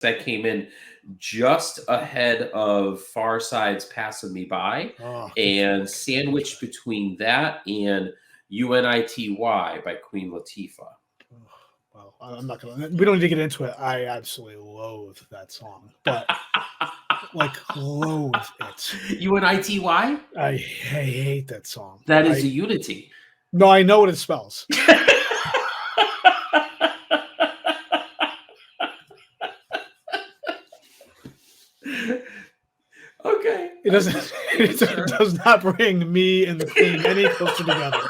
that came in just ahead of Far Side's Passing Me By, and sandwiched between that and UNITY by Queen Latifah. Well, I'm not gonna. We don't need to get into it. I absolutely loathe that song, but loathe it. UNITY? I hate that song. That is a unity. No, I know what it spells. Okay. It doesn't. It does not bring me and the Queen any closer together.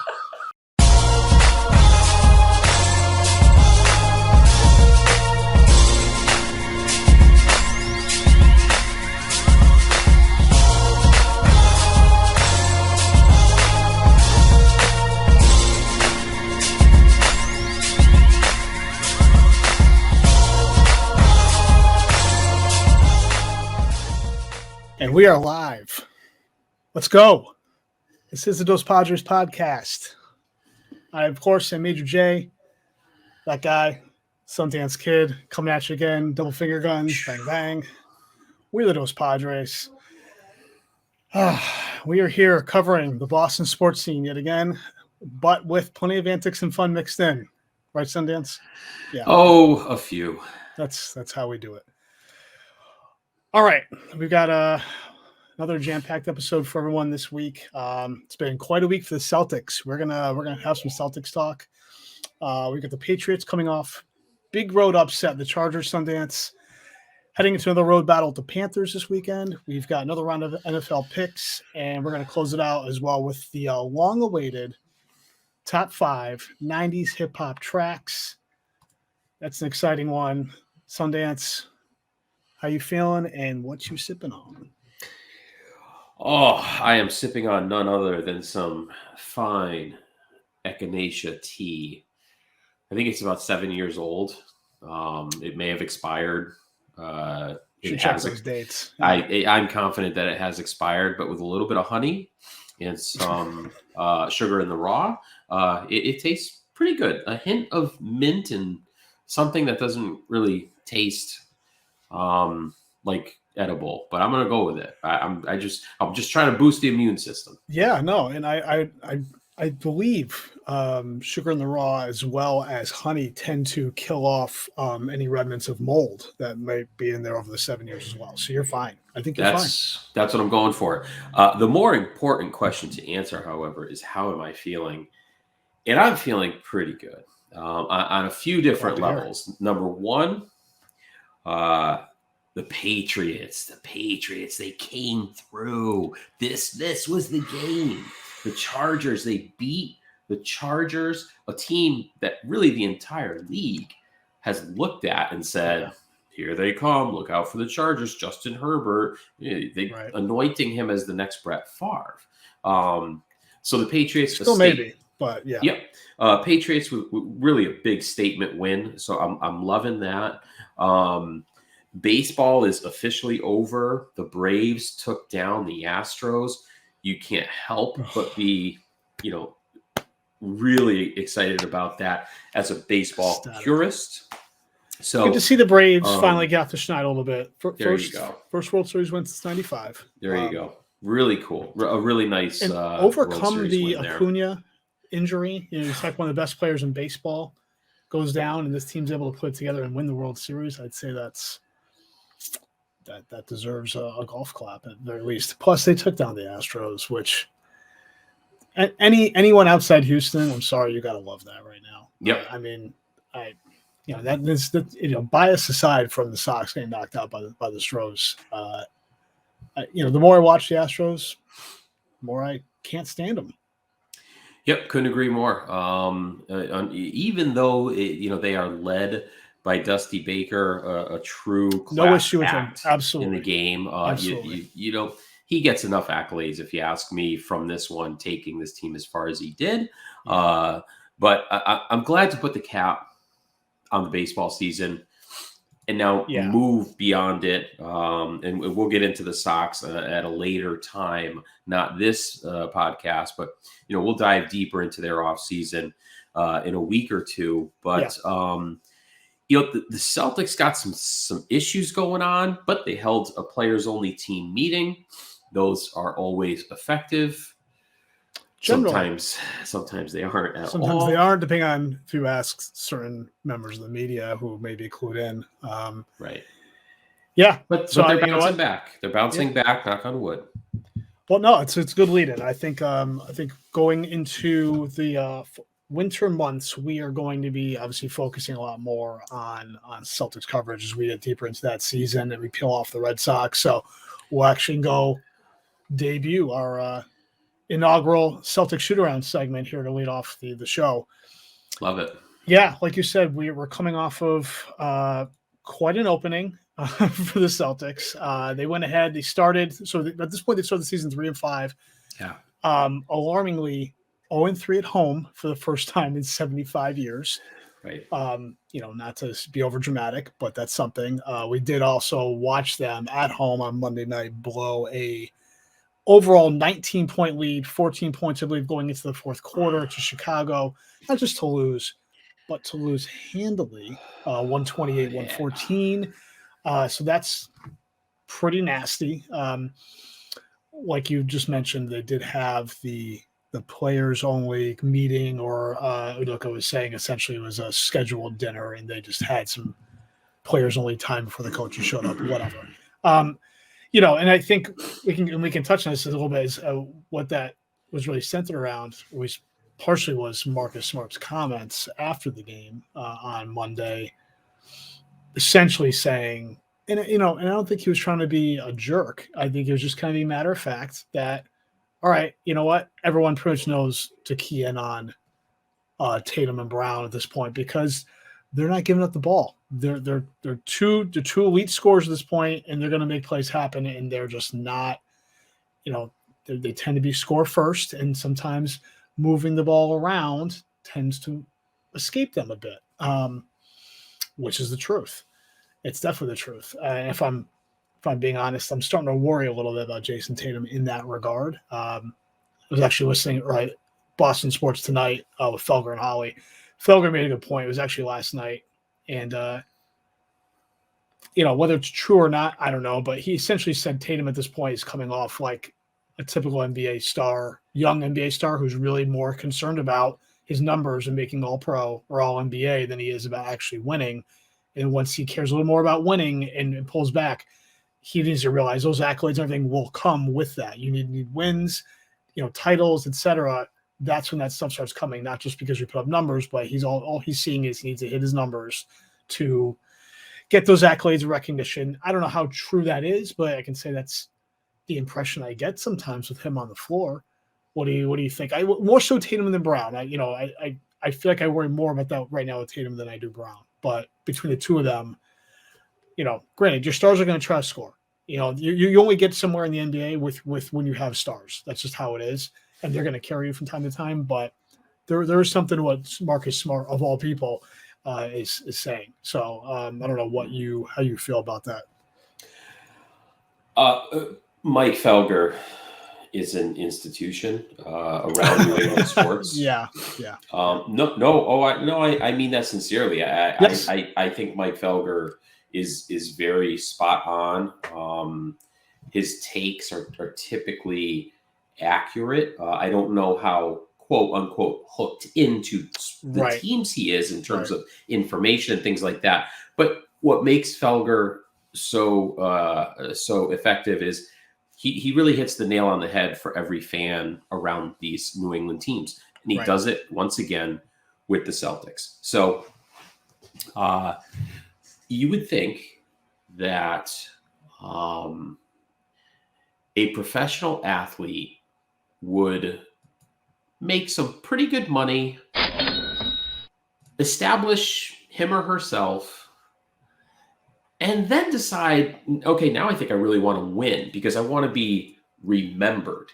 And we are live. Let's go. This is the Dos Padres podcast. I, of course, am Major J, that guy, Sundance Kid, coming at you again, double finger guns, bang, bang. We're the Dos Padres. We are here covering the Boston sports scene yet again, but with plenty of antics and fun mixed in. Right, Sundance? Yeah. Oh, a few. That's how we do it. All right, we've got another jam-packed episode for everyone this week. It's been quite a week for the Celtics. We're gonna have some Celtics talk. We got the Patriots coming off big road upset, the Chargers, Sundance, heading into another road battle with the Panthers this weekend. We've got another round of NFL picks, and we're gonna close it out as well with the long-awaited top 5 '90s hip hop tracks. That's an exciting one, Sundance. How you feeling and what you sipping on? Oh, I am sipping on none other than some fine echinacea tea. I think it's about 7 years old. It may have expired. Should check those dates. I'm confident that it has expired, but with a little bit of honey and some sugar in the raw, it tastes pretty good. A hint of mint and something that doesn't really taste like edible, but I'm gonna go with it. I'm just trying to boost the immune system. Yeah, no, and I believe sugar in the raw as well as honey tend to kill off any remnants of mold that might be in there over the 7 years as well. So you're fine. I think you're fine. That's what I'm going for. The more important question to answer, however, is how am I feeling? And I'm feeling pretty good on a few different levels. Number one, the Patriots, they came through. This was the game. The Chargers, they beat the Chargers, a team that really the entire league has looked at and said, here they come. Look out for the Chargers. Justin Herbert, anointing him as the next Brett Favre. So the Patriots still maybe, but yeah. Yep. Patriots with really a big statement win. So I'm loving that. Baseball is officially over. The Braves took down the Astros. You can't help but be, really excited about that as a baseball purist. So good to see the Braves finally get off the schneid a little bit. There you go. First World Series win since '95. There you go. Really cool. A really nice and overcome the Acuna injury. He's like one of the best players in baseball. Goes down, and this team's able to put it together and win the World Series. I'd say that deserves a golf clap at the very least. Plus, they took down the Astros, which anyone outside Houston, I'm sorry, you got to love that right now. Yep. I mean, that is bias aside from the Sox getting knocked out by the Astros. The more I watch the Astros, the more I can't stand them. Yep, couldn't agree more. Even though they are led by Dusty Baker, a true class no issue with him, absolutely, in the game. Absolutely. He gets enough accolades, if you ask me, from this one, taking this team as far as he did. But I'm glad to put the cap on the baseball season and now move beyond it. And we'll get into the Sox at a later time, not this podcast, but we'll dive deeper into their offseason in a week or two. But the Celtics got some issues going on, but they held a players-only team meeting. Those are always effective. Generally. Sometimes they aren't at all. Sometimes they aren't, depending on if you ask certain members of the media who may be clued in. Right. Yeah. But they're bouncing back. They're bouncing back, knock on wood. Well, no, it's a good lead-in. I think going into the winter months, we are going to be obviously focusing a lot more on Celtics coverage as we get deeper into that season and we peel off the Red Sox. So we'll actually go debut our inaugural Celtics Shootaround segment here to lead off the show. Love it. Yeah, like you said, we're coming off of quite an opening for the Celtics. They went ahead. They started. So at this point, they started the season 3-5. Yeah. Alarmingly, 0-3 at home for the first time in 75 years. Right. Not to be over dramatic, but that's something. We did also watch them at home on Monday night blow a overall 19-point lead, 14 points, I believe, going into the fourth quarter to Chicago. Not just to lose, but to lose handily, 128-114. So that's pretty nasty. Like you just mentioned, they did have the players only meeting, or Udoka was saying essentially it was a scheduled dinner, and they just had some players only time before the coaches showed up, whatever. And I think we can touch on this a little bit, is what that was really centered around was partially was Marcus Smart's comments after the game on Monday, essentially saying, and I don't think he was trying to be a jerk. I think it was just kind of a matter of fact that, all right, you know what? Everyone pretty much knows to key in on Tatum and Brown at this point because they're not giving up the ball. They're two elite scorers at this point, and they're going to make plays happen, and they're just not, they tend to be score first, and sometimes moving the ball around tends to escape them a bit, which is the truth. It's definitely the truth. If I'm being honest, I'm starting to worry a little bit about Jason Tatum in that regard. I was actually listening, right, Boston Sports Tonight with Felger and Holly. Felger made a good point. It was actually last night. And, whether it's true or not, I don't know. But he essentially said Tatum at this point is coming off like a typical NBA star, young NBA star who's really more concerned about his numbers and making All-Pro or All-NBA than he is about actually winning. And once he cares a little more about winning and pulls back, he needs to realize those accolades and everything will come with that. You need wins, titles, etc. That's when that stuff starts coming, not just because you put up numbers, but all he's seeing is he needs to hit his numbers to get those accolades and recognition. I don't know how true that is, but I can say that's the impression I get sometimes with him on the floor. What do you think? More so Tatum than Brown. I feel like I worry more about that right now with Tatum than I do Brown. But between the two of them, granted, your stars are going to try to score. You only get somewhere in the NBA with when you have stars. That's just how it is, and they're going to carry you from time to time. But there is something what Marcus Smart, of all people, is saying. So I don't know how you feel about that. Mike Felger is an institution around New England sports. Yeah. I mean that sincerely. Yes. I think Mike Felger is very spot on. His takes are typically accurate. I don't know how quote unquote hooked into the teams he is in terms of information and things like that. But what makes Felger so effective is he really hits the nail on the head for every fan around these New England teams. And he does it once again with the Celtics. So you would think that a professional athlete would make some pretty good money, establish him or herself, and then decide, okay, now I think I really want to win because I want to be remembered.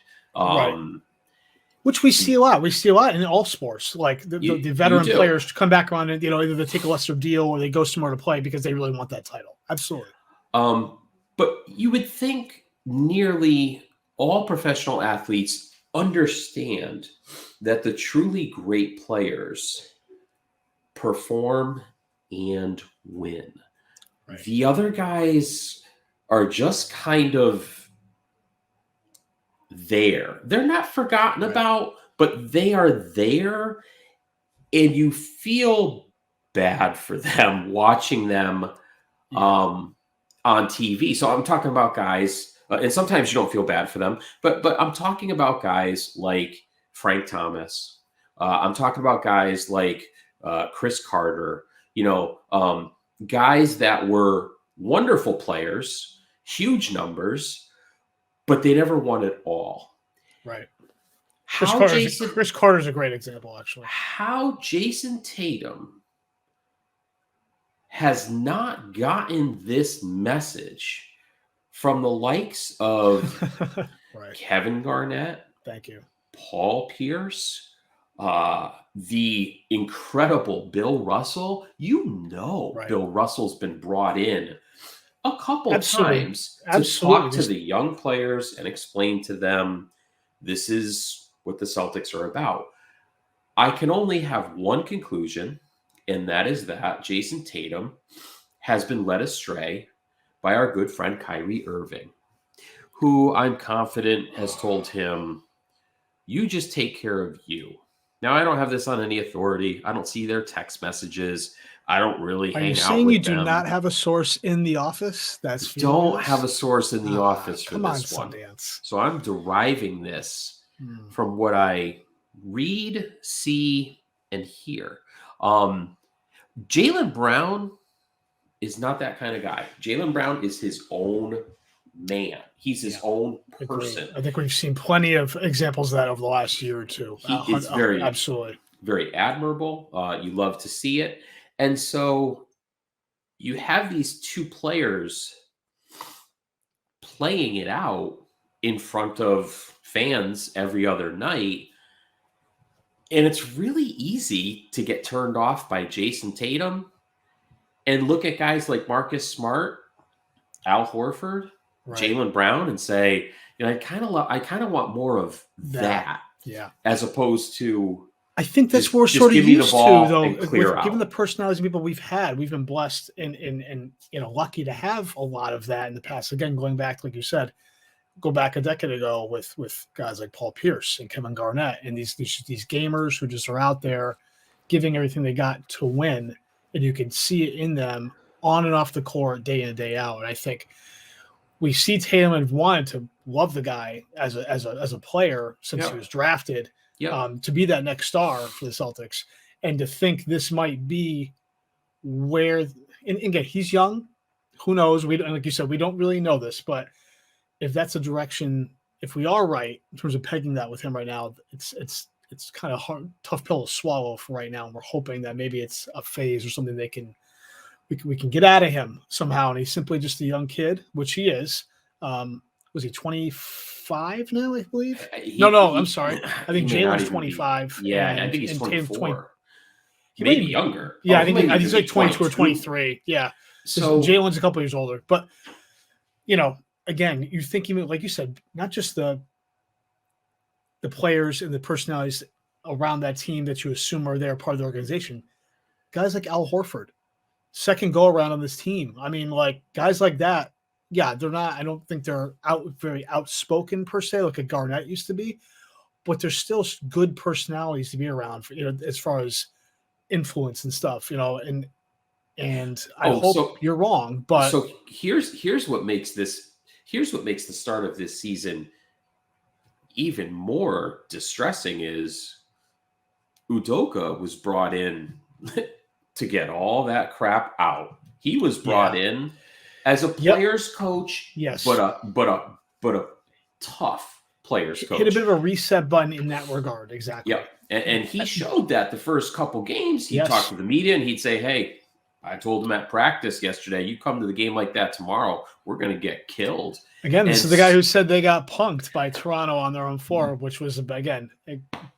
Which we see a lot. We see a lot in all sports. Like the veteran players come back on and, either they take a lesser deal or they go somewhere to play because they really want that title. Absolutely. But you would think nearly all professional athletes understand that the truly great players perform and win. Right. The other guys are just kind of there. They're not forgotten about, but they are there, and you feel bad for them watching them on TV. So I'm talking about guys, and sometimes you don't feel bad for them, but I'm talking about guys like Frank Thomas. I'm talking about guys like Chris Carter. Guys that were wonderful players, huge numbers, but they never won it all. Right. Chris Carter's a great example, actually. How Jason Tatum has not gotten this message from the likes of Kevin Garnett, thank you, Paul Pierce, the incredible Bill Russell. Bill Russell's been brought in a couple times to talk to the young players and explain to them this is what the Celtics are about. I can only have one conclusion, and that is that Jason Tatum has been led astray by our good friend Kyrie Irving, who I'm confident has told him, you just take care of you. Now, I don't have this on any authority. I don't see their text messages. I don't really hang out with them. Are you saying you do not have a source in the office? Don't have a source in the office for this one. Sundance. So I'm deriving this from what I read, see, and hear. Jaylen Brown is not that kind of guy. Jaylen Brown is his own man. He's his own person. I think we've seen plenty of examples of that over the last year or two. It's absolutely very admirable. You love to see it. And so you have these two players playing it out in front of fans every other night. And it's really easy to get turned off by Jason Tatum and look at guys like Marcus Smart, Al Horford, Jaylen Brown, and say, I kind of want more of that. Yeah. As opposed to, I think that's what we're sort of used to, though. Given the personalities of people we've had, we've been blessed and lucky to have a lot of that in the past. Again, going back, like you said, go back a decade ago with guys like Paul Pierce and Kevin Garnett and these gamers who just are out there giving everything they got to win, and you can see it in them on and off the court day in and day out. And I think we see Tatum and wanted to love the guy as a player since he was drafted to be that next star for the Celtics, and to think this might be where. And again, he's young. Who knows? Like you said, we don't really know this, but if that's a direction, if we are right in terms of pegging that with him right now, it's kind of hard, tough pill to swallow for right now. And we're hoping that maybe it's a phase or something we can get out of him somehow. And he's simply just a young kid, which he is. Was he 25 now, I believe? I'm sorry. I think Jalen's 25. Yeah, I think he's 24. Maybe younger. Yeah, I think he's like 22 or 23. Yeah. So Jalen's a couple years older. But, again, you think even, like you said, not just the players and the personalities around that team that you assume are there part of the organization. Guys like Al Horford, second go around on this team. I mean, like guys like that, they're not, I don't think they're very outspoken per se, like a Garnett used to be, but there's still good personalities to be around for, as far as influence and stuff, and I hope you're wrong, but so here's what makes the start of this season even more distressing is Udoka was brought in to get all that crap out. He was brought in as a player's coach, but a tough player's coach. Hit a bit of a reset button in that regard, exactly. Yeah, and he showed that the first couple games. He'd talk to the media and he'd say, "Hey, I told him at practice yesterday, you come to the game like that tomorrow, we're going to get killed." Again, this is the guy who said they got punked by Toronto on their own floor, which was, again,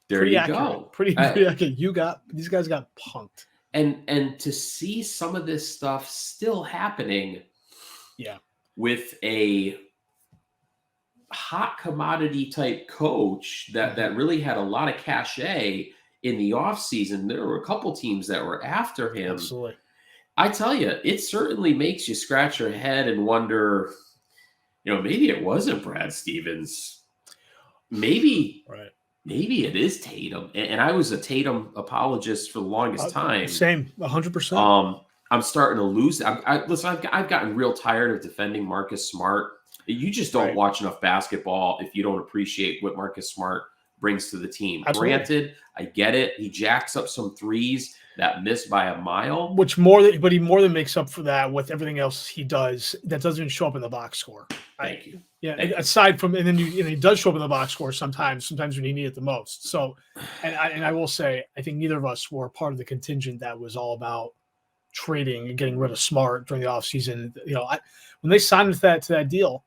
there you go. Pretty accurate. These guys got punked. And to see some of this stuff still happening with a hot commodity type coach that really had a lot of cachet in the offseason. There were a couple teams that were after him. Absolutely. I tell you, it certainly makes you scratch your head and wonder, maybe it wasn't Brad Stevens. Maybe Right. Maybe it is Tatum. And I was a Tatum apologist for the longest time. Same, 100%. I'm starting to lose. Listen, I've gotten real tired of defending Marcus Smart. You just don't watch enough basketball if you don't appreciate what Marcus Smart brings to the team. Absolutely. Granted, I get it. He jacks up some threes that miss by a mile. But he more than makes up for that with everything else he does that doesn't even show up in the box score. Thank you. Yeah, aside from, and then he does show up in the box score sometimes when you need it the most. So, and I will say, I think neither of us were part of the contingent that was all about trading and getting rid of Smart during the offseason. When they signed to that deal,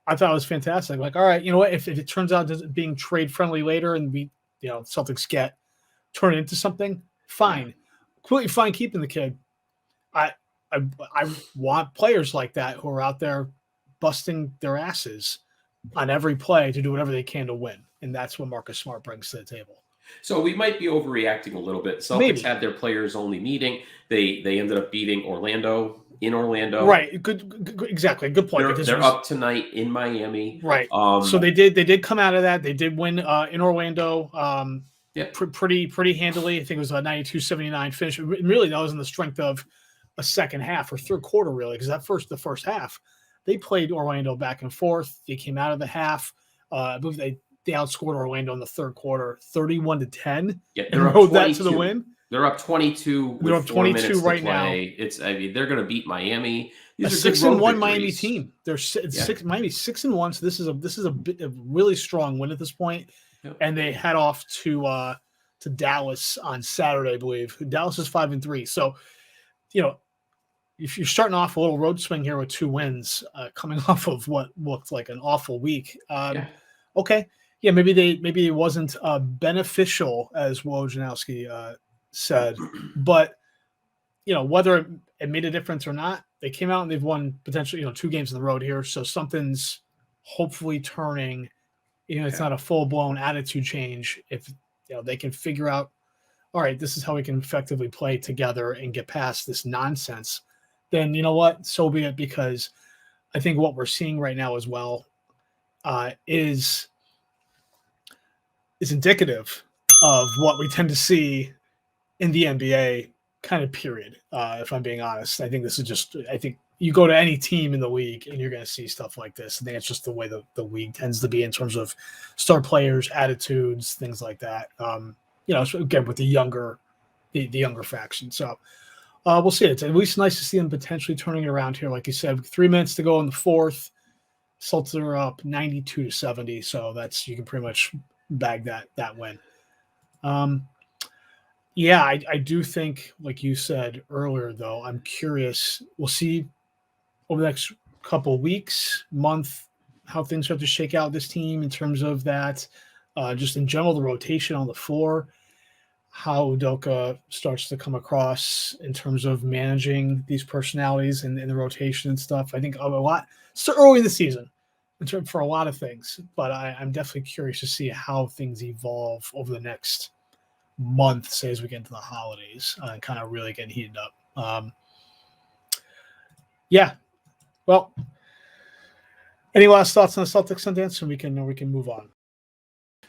I thought it was fantastic. Like, all right, you know what? If it turns out being trade friendly later and Celtics turn it into something, fine, completely fine keeping the kid. I want players like that who are out there busting their asses on every play to do whatever they can to win, and that's what Marcus Smart brings to the table. So we might be overreacting a little bit. Celtics had their players only meeting. They ended up beating Orlando in Orlando. Right. Good exactly. Good point. They're up tonight in Miami. Right. So they did come out of that. They did win in Orlando. Pretty handily. I think it was a 92-79 finish. Really, that was in the strength of a second half or third quarter, really, because the first half, they played Orlando back and forth. They came out of the half. I believe they outscored Orlando in the third quarter, 31-10. Yeah, and rode that to the win. They're up 22. They're up 22 right now. They're going to beat Miami. These are 6-1 Miami team. They're Miami 6-1. So this is a really strong win at this point. Yep. And they head off to Dallas on Saturday, I believe. Dallas is 5-3. So, if you're starting off a little road swing here with 2 wins, coming off of what looked like an awful week, okay, maybe it wasn't beneficial, as Wojnarowski said, but whether it made a difference or not, they came out and they've won potentially 2 games on the road here, so something's hopefully turning. It's not a full blown attitude change. If they can figure out, all right, this is how we can effectively play together and get past this nonsense, then you know what? So be it, because I think what we're seeing right now as well is indicative of what we tend to see in the NBA kind of period. If I'm being honest, I think this is I think you go to any team in the league and you're going to see stuff like this. I think it's just the way the league tends to be in terms of star players, attitudes, things like that. Again, with the younger faction. So we'll see. It's at least nice to see them potentially turning it around here. Like you said, 3 minutes to go in the fourth. Celtics are up 92-70. So you can pretty much bag that win. I do think, like you said earlier, though, I'm curious. We'll see over the next couple weeks, month, how things start to shake out this team in terms of that. Just in general, the rotation on the floor, how Udoka starts to come across in terms of managing these personalities and the rotation and stuff. I think a lot so early in the season for a lot of things, but I'm definitely curious to see how things evolve over the next month, say, as we get into the holidays, and kind of really getting heated up. Well, any last thoughts on the Celtics, Sundance, and we can move on.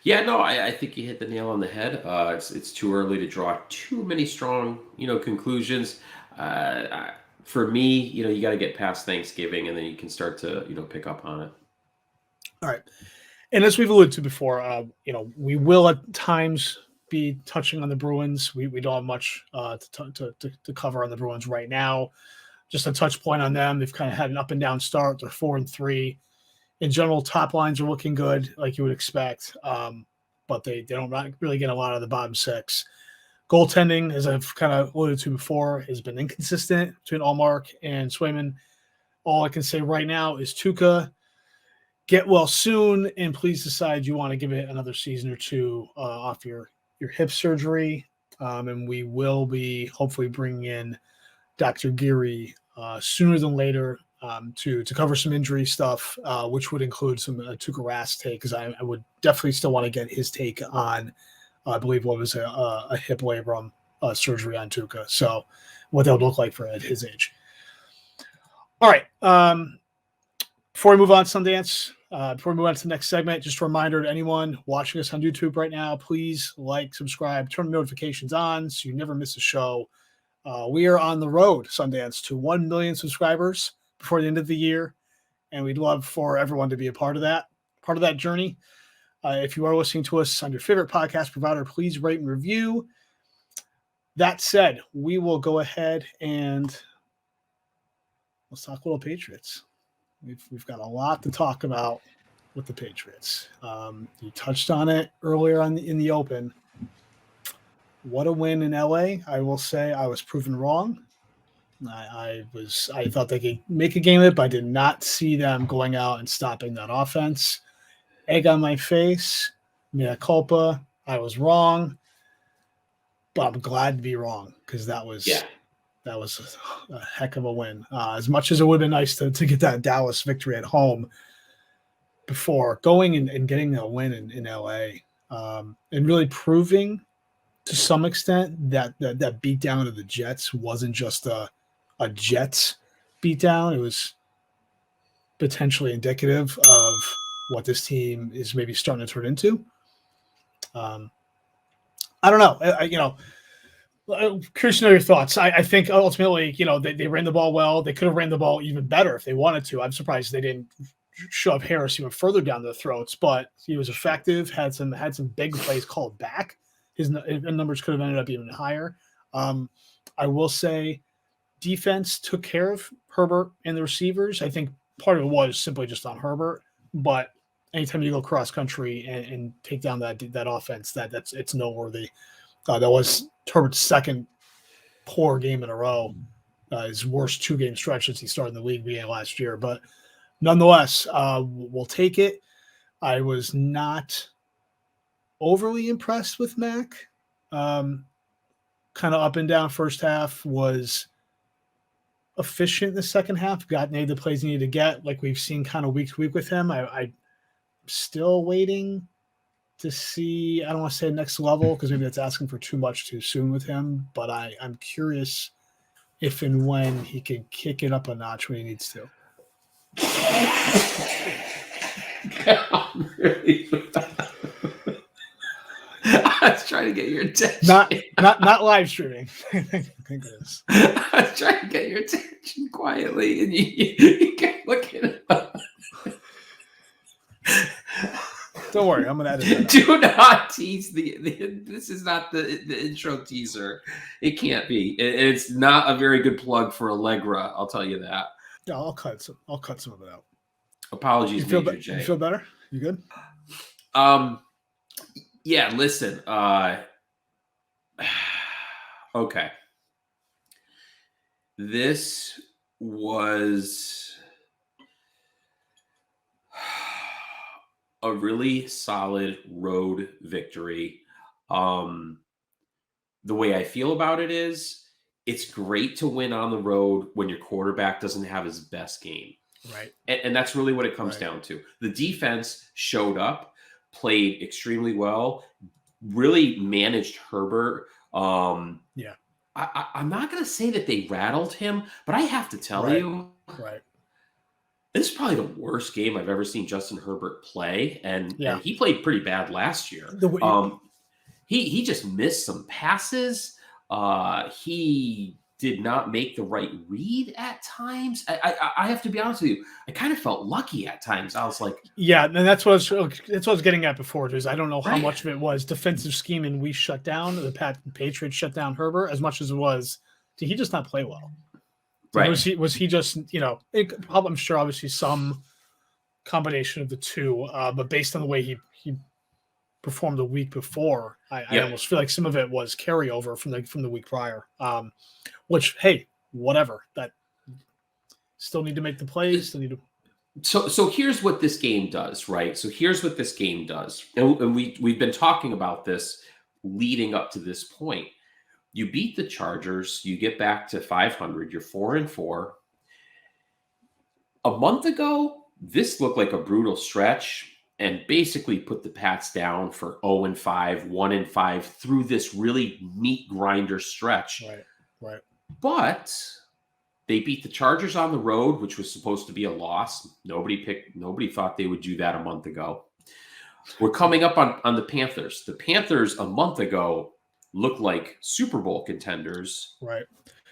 Yeah, no, I think you hit the nail on the head. It's too early to draw too many strong, conclusions. For me, you got to get past Thanksgiving, and then you can start to, pick up on it. All right. And as we've alluded to before, we will at times be touching on the Bruins. We don't have much to cover on the Bruins right now. Just a touch point on them. They've kind of had an up and down start. They're 4-3. In general, top lines are looking good, like you would expect, but they don't really get a lot of the bottom 6. Goaltending, as I've kind of alluded to before, has been inconsistent between Allmark and Swayman. All I can say right now is Tuukka, get well soon, and please decide you want to give it another season or 2 off your hip surgery. And we will be hopefully bringing in Dr. Geary sooner than later to cover some injury stuff, which would include some Tuukka Rask take, because I would definitely still want to get his take on, I believe, what was a hip labrum surgery on Tuca. So what that would look like for at his age. All right. Before we move on, Sundance, before we move on to the next segment, just a reminder to anyone watching us on YouTube right now, please like, subscribe, turn the notifications on so you never miss a show. We are on the road, Sundance, to 1 million subscribers before the end of the year, and we'd love for everyone to be a part of that journey. If you are listening to us on your favorite podcast provider, please rate and review. That said, we will go ahead and let's talk a little Patriots. We've got a lot to talk about with the Patriots. You touched on it earlier in the open. What a win in LA. I will say I was proven wrong. I thought they could make a game of it, but I did not see them going out and stopping that offense. Egg on my face. Mea culpa. I was wrong. But I'm glad to be wrong because that was a heck of a win. As much as it would have been nice to get that Dallas victory at home before going and getting that win in LA, and really proving to some extent that beatdown of the Jets wasn't just a Jets beatdown. It was potentially indicative of what this team is maybe starting to turn into. I don't know. Curious to know your thoughts. I think ultimately, they ran the ball well. They could have ran the ball even better if they wanted to. I'm surprised they didn't shove Harris even further down their throats, but he was effective, had some big plays called back. His numbers could have ended up even higher. I will say defense took care of Herbert and the receivers. I think part of it was simply just on Herbert, but anytime you go cross country and take down that offense, it's noteworthy. That was Herbert's second poor game in a row, his worst 2-game stretch since he started in the league being last year. But nonetheless, we'll take it. I was not overly impressed with Mac. Kind of up and down first half, was efficient in the second half, made the plays he needed to get, like we've seen kind of week to week with him. I'm still waiting to see, I don't want to say next level because maybe that's asking for too much too soon with him, but I'm curious if and when he can kick it up a notch when he needs to. I was trying to get your attention. Not live streaming. I think it is. I was trying to get your attention quietly, and you kept looking up. Don't worry, I'm gonna edit that out. Do not tease this is not the intro teaser. It can't be. It's not a very good plug for Allegra. I'll tell you that. Yeah, I'll cut some of it out. Apologies, Major J. You feel better? You good? Yeah. Listen. Okay. This was a really solid road victory. The way I feel about it is it's great to win on the road when your quarterback doesn't have his best game. Right. And that's really what it comes down to. The defense showed up, played extremely well, really managed Herbert. Yeah. I'm not going to say that they rattled him, but I have to tell you. Right. This is probably the worst game I've ever seen Justin Herbert play, and he played pretty bad last year. He just missed some passes. He did not make the right read at times. I have to be honest with you. I kind of felt lucky at times. I was like, yeah, and that's what I was getting at before. Is I don't know how much of it was defensive scheme and we shut down the Patriots shut down Herbert as much as it was. Did he just not play well? Right. Was he just, I'm sure obviously some combination of the two, but based on the way he performed the week before, I almost feel like some of it was carryover from the week prior. Which, hey, whatever. That still need to make the plays. Still need to. So here's what this game does, right? So here's what this game does, and we've been talking about this leading up to this point. You beat the Chargers, you get back to 500, you're 4-4. A month ago, this looked like a brutal stretch, and basically put the Pats down for 0-5, 1-5 through this really meat grinder stretch. Right. But they beat the Chargers on the road, which was supposed to be a loss. Nobody thought they would do that a month ago. We're coming up on the Panthers. The Panthers a month ago looked like Super Bowl contenders. Right.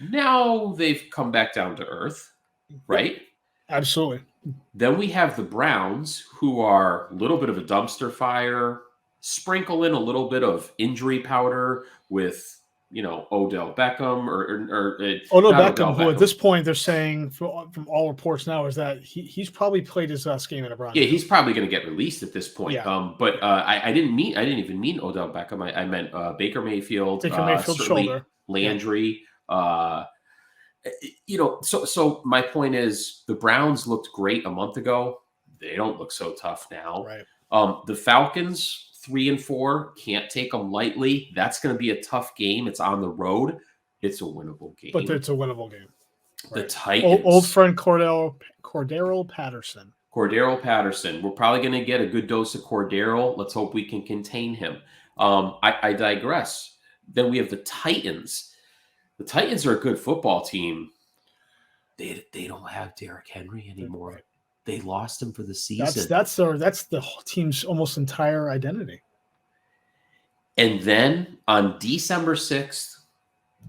Now they've come back down to earth, right? Absolutely. Then we have the Browns, who are a little bit of a dumpster fire, sprinkle in a little bit of injury powder with, Odell Beckham Odell Beckham, who at this point they're saying from all reports now is that he's probably played his last game in a Browns. Yeah, he's probably going to get released at this point. Yeah. But I didn't even mean Odell Beckham. I meant Baker Mayfield. Shoulder. Landry. Yeah. So my point is the Browns looked great a month ago. They don't look so tough now. Right. The Falcons 3-4, can't take them lightly. That's going to be a tough game. It's on the road. It's a winnable game. But it's a winnable game. Right. The Titans. Old friend Cordero Patterson. Cordero Patterson. We're probably going to get a good dose of Cordero. Let's hope we can contain him. I digress. Then we have the Titans. The Titans are a good football team. They don't have Derrick Henry anymore. Right. They lost him for the season. That's the whole team's almost entire identity. And then on December 6th,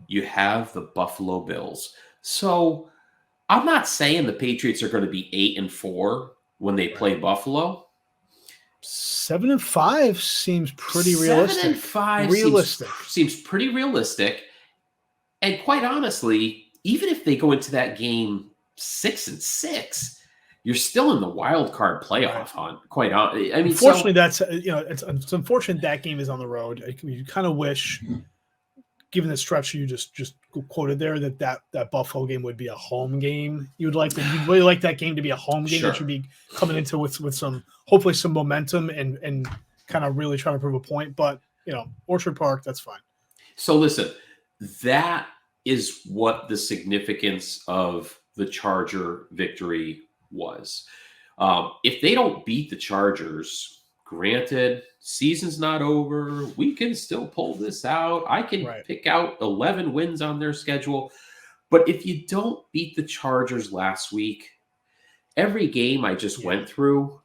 you have the Buffalo Bills. So I'm not saying the Patriots are going to be 8-4 when they play Buffalo. 7-5 seems pretty realistic. 7-5 seems pretty realistic. And quite honestly, even if they go into that game 6-6, you're still in the wild card playoff hunt. Quite honestly, I mean, unfortunately, it's unfortunate that game is on the road. You kind of wish, given the stretch you just quoted there, that Buffalo game would be a home game. You'd really like that game to be a home game that you'd be coming into with some hopefully some momentum and kind of really trying to prove a point. But Orchard Park, that's fine. So listen, that is what the significance of the Charger victory was. If they don't beat the Chargers, granted, season's not over. We can still pull this out. I can pick out 11 wins on their schedule. But if you don't beat the Chargers last week, every game I just went through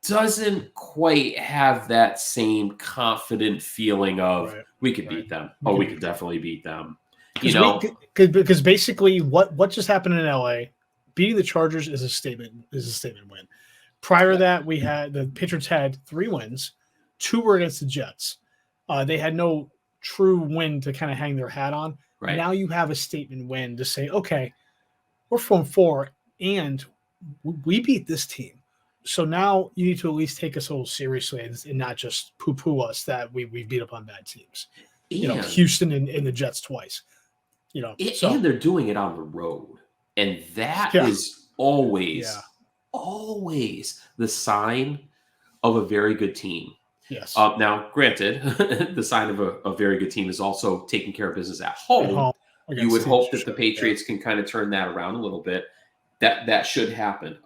doesn't quite have that same confident feeling of we could beat them. We could definitely beat them. Because basically what just happened in LA, beating the Chargers is a statement win. Prior to that, the Patriots had 3 wins. 2 were against the Jets. They had no true win to kind of hang their hat on. Right. Now you have a statement win to say, okay, we're 4-4 and we beat this team. So now you need to at least take us a little seriously and not just poo-poo us that we beat up on bad teams. Houston and the Jets twice. And they're doing it on the road. And that is always the sign of a very good team. Yes. Now, granted, the sign of a very good team is also taking care of business at home. You would hope that the Patriots can kind of turn that around a little bit. That should happen.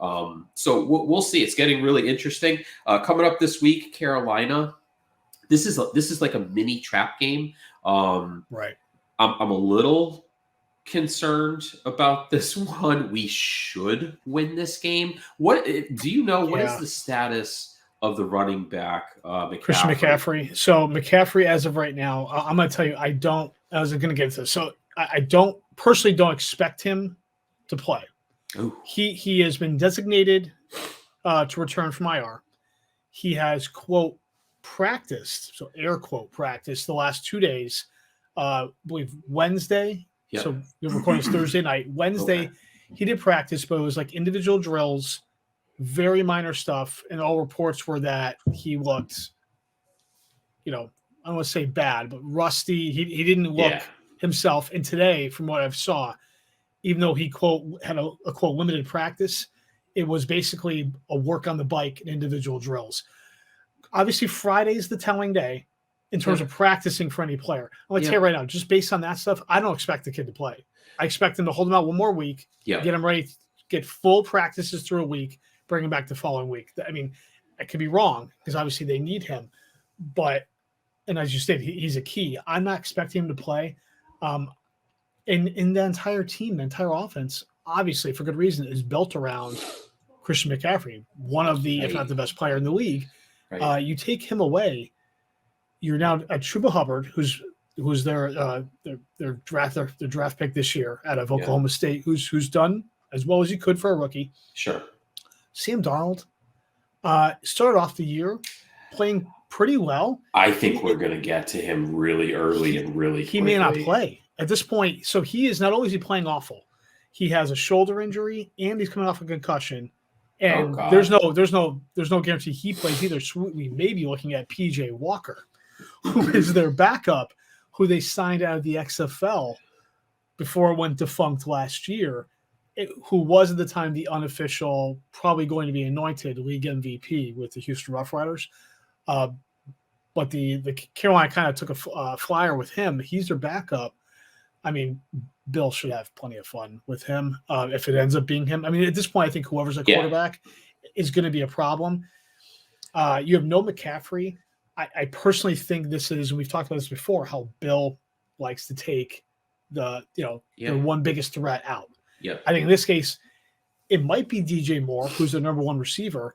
So we'll see. It's getting really interesting. Coming up this week, Carolina. This is like a mini trap game. Right. I'm a little concerned about this one. We should win this game. What do you know? What is the status of the running back, McCaffrey? Christian McCaffrey? So McCaffrey, as of right now, I'm going to tell you, I was going to get to this. So I don't expect him to play. Ooh. He has been designated to return from IR. He has, quote, practiced, so air quote, practiced the last 2 days. I believe Wednesday. Yep. So we're recording this Thursday night. Wednesday, he did practice, but it was like individual drills, very minor stuff. And all reports were that he looked, I don't want to say bad, but rusty. He didn't look himself. And today, from what I've saw, even though he, quote, had a quote, limited practice, it was basically a work on the bike and individual drills. Obviously, Friday is the telling day in terms of practicing for any player. I'm going to tell you right now, just based on that stuff, I don't expect the kid to play. I expect him to hold him out one more week, get him ready, get full practices through a week, bring him back the following week. I mean, I could be wrong because obviously they need him, but and as you stated, he's a key. I'm not expecting him to play. In the entire team, the entire offense, obviously for good reason, is built around Christian McCaffrey, one of the, if not the best player in the league. Right. You take him away, you're now at Chuba Hubbard, who's their draft pick this year out of Oklahoma State, who's done as well as he could for a rookie. Sure. Sam Darnold started off the year playing pretty well. I think we're going to get to him really early and really quickly. He may not play at this point. So he is not only is he playing awful, he has a shoulder injury and he's coming off a concussion. And there's no guarantee he plays either. So we may be looking at PJ Walker, who is their backup, who they signed out of the XFL before it went defunct last year, who was at the time the unofficial, probably going to be anointed league MVP with the Houston Rough Riders. But the Carolina kind of took a flyer with him. He's their backup. I mean, Bill should have plenty of fun with him if it ends up being him. I mean, at this point, I think whoever's a quarterback is going to be a problem. You have no McCaffrey. I personally think this is, and we've talked about this before, how Bill likes to take the one biggest threat out. Yeah. I think in this case, it might be DJ Moore, who's the number one receiver.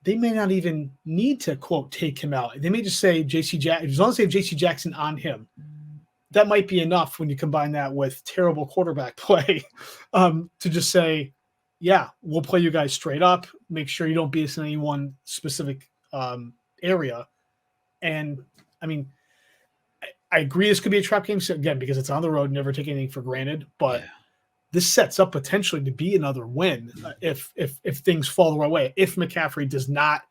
They may not even need to, quote, take him out. They may just say J.C. Jackson. As long as they have J.C. Jackson on him, that might be enough when you combine that with terrible quarterback play to just say, yeah, we'll play you guys straight up. Make sure you don't beat us in any one specific area. And, I mean, I agree this could be a trap game, again, because it's on the road, never take anything for granted. But this sets up potentially to be another win if things fall the right way. If McCaffrey does not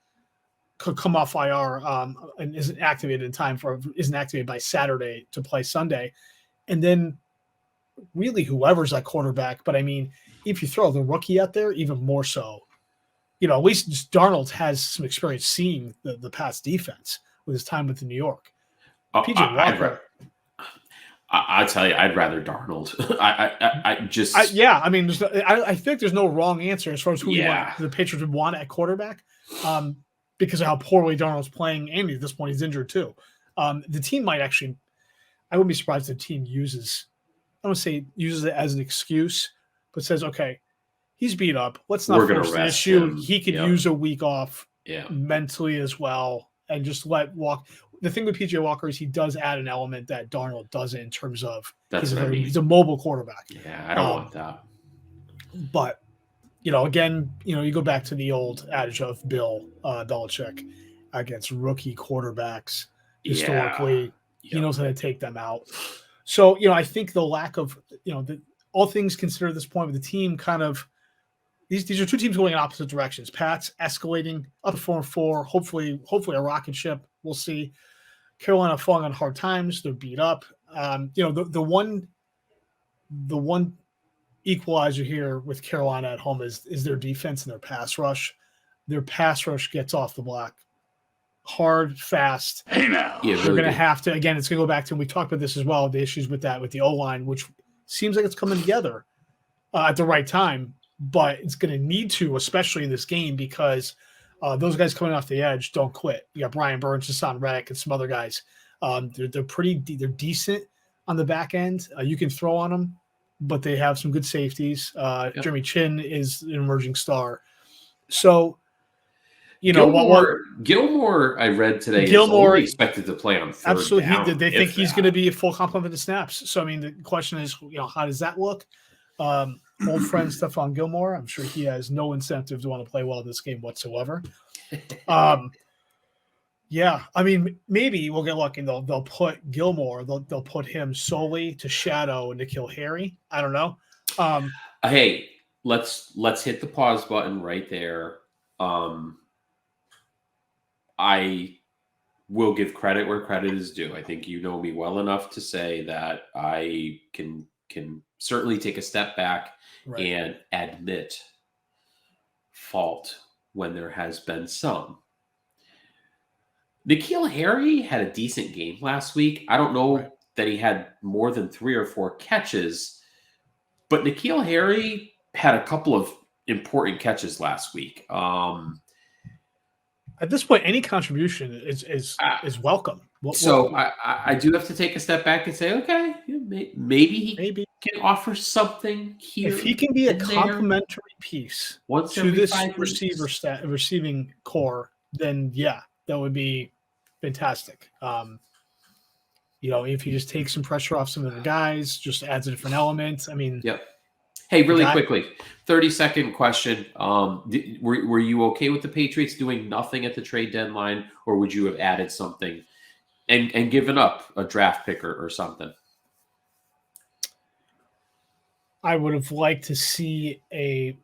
come off IR and isn't activated in time isn't activated by Saturday to play Sunday, and then really whoever's that quarterback. But I mean, if you throw the rookie out there, even more so. At least Darnold has some experience seeing the pass defense with his time with New York. PJ Walker. I tell you, I'd rather Darnold. I think there's no wrong answer as far as who the Patriots would want at quarterback, because of how poorly Darnold's playing, and at this point he's injured too. The team might actually, I wouldn't be surprised if the team uses it as an excuse, but says, okay, he's beat up. Let's not force the issue. Him. He could use a week off mentally as well, and just let walk. The thing with PJ Walker is he does add an element that Darnold doesn't in terms of he's a mobile quarterback. Yeah, I don't want that. But, again, you go back to the old adage of Bill Belichick against rookie quarterbacks. Historically, he knows how to take them out. So, I think the lack of, all things considered at this point with the team kind of, these are two teams going in opposite directions. Pat's escalating up 4-4, hopefully a rocket ship. We'll see. Carolina falling on hard times. They're beat up. The one equalizer here with Carolina at home is their defense and their pass rush. Their pass rush gets off the block hard, fast. Hey now. Yeah, they're going to have to, again, it's going to go back to, and we talked about this as well, the issues with the O-line, which seems like it's coming together at the right time, but it's going to need to, especially in this game, because those guys coming off the edge don't quit. You got Brian Burns, Hassan Reddick, and some other guys. They're decent on the back end. You can throw on them, but they have some good safeties. Jeremy Chin is an emerging star. So, Gilmore, I read today, is only expected to play on third absolutely down. They think he's going to be a full complement of snaps. So, I mean, the question is, how does that look? Old friend Stephon Gilmore, I'm sure he has no incentive to want to play well in this game whatsoever. I mean, maybe we'll get lucky and they'll put Gilmore, they'll put him solely to shadow N'Keal Harry. I don't know. Hey, let's hit the pause button right there. I will give credit where credit is due. I think you know me well enough to say that I can certainly take a step back and admit fault when there has been some. N'Keal Harry had a decent game last week. I don't know that he had more than 3 or 4 catches, but N'Keal Harry had a couple of important catches last week. At this point, any contribution is welcome. I do have to take a step back and say, okay, maybe he can offer something here. If he can be a complementary piece to this receiving core, then yeah, that would be fantastic. If he just takes some pressure off some of the guys, just adds a different element. I mean, yep. Hey, really quickly, 30-second question. Were you okay with the Patriots doing nothing at the trade deadline, or would you have added something and given up a draft pick or something? I would have liked to see a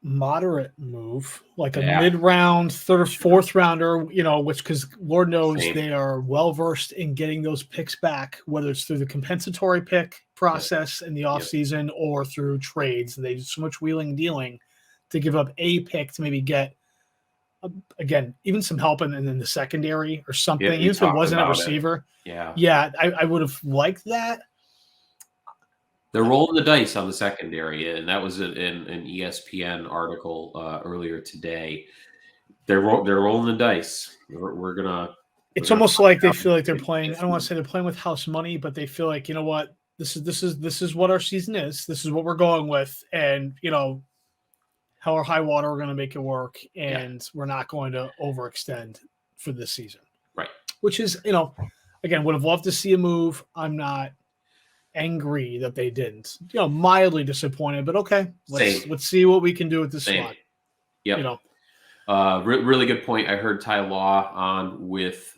moderate move, like a mid-round, third or fourth rounder, because Lord knows they are well-versed in getting those picks back, whether it's through the compensatory pick process in the offseason or through trades. They do so much wheeling and dealing to give up a pick to maybe get, again, even some help in the secondary or something, even if it wasn't a receiver. I would have liked that. They're rolling the dice on the secondary, and that was in an ESPN article earlier today. They're rolling the dice. We're gonna. It's almost like they feel like they're playing. I don't want to say they're playing with house money, but they feel like, you know what, this is what our season is. This is what we're going with, and hell or high water, we're going to make it work, and we're not going to overextend for this season. Right. Which is, again, would have loved to see a move. I'm not angry that they didn't. Mildly disappointed, but okay. Let's see what we can do with this slot. Yep. Really good point. I heard Ty.Law on with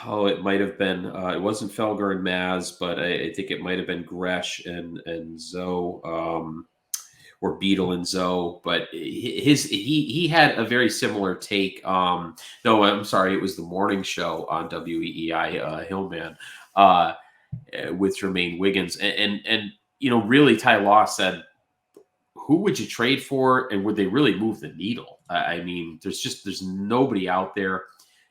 it might have been it wasn't Felger and Maz, but I think it might have been Gresh and Zoe, or Beetle and Zoe. But he had a very similar take. No, I'm sorry, it was the morning show on WEEI Hillman with Jermaine Wiggins, and really Ty.Law said, who would you trade for, and would they really move the needle? I mean, there's nobody out there,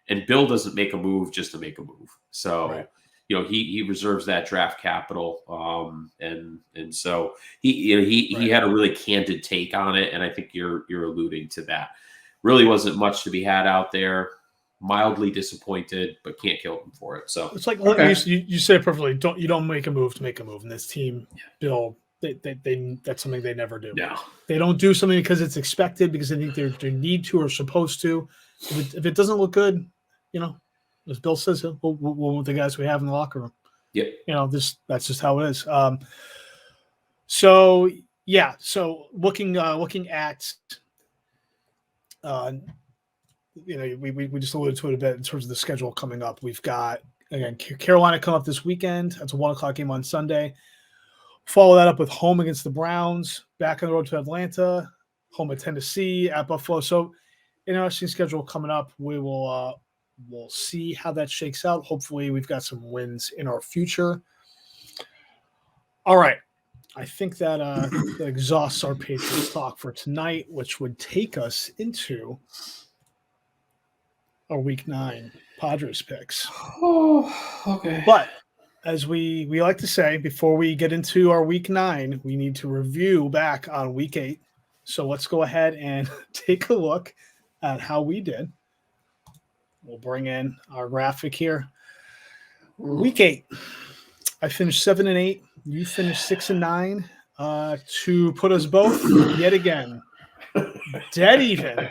and Bill doesn't make a move just to make a move. So, he reserves that draft capital, and so he had a really candid take on it, and I think you're alluding to that. Really wasn't much to be had out there. Mildly disappointed, but can't kill him for it. So it's like you said it perfectly. You don't make a move to make a move, and this team, Bill. They that's something they never do. No. They don't do something because it's expected, because they think they need to or supposed to. If it doesn't look good, as Bill says, we'll with the guys we have in the locker room. Yep. That's just how it is. So looking at we just alluded to it a bit in terms of the schedule coming up. We've got, again, Carolina coming up this weekend. That's a 1:00 game on Sunday. Follow that up with home against the Browns, back on the road to Atlanta, home at Tennessee, at Buffalo. So, interesting schedule coming up. We will we'll see how that shakes out. Hopefully, we've got some wins in our future. All right. I think that exhausts our Patriots talk for tonight, which would take us into our Week 9 Padres picks. Oh, okay. But as we like to say, before we get into our Week 9, we need to review back on Week 8. So let's go ahead and take a look at how we did. We'll bring in our graphic here. Week 8, I finished 7-8. You finished 6-9. To put us both yet again dead even.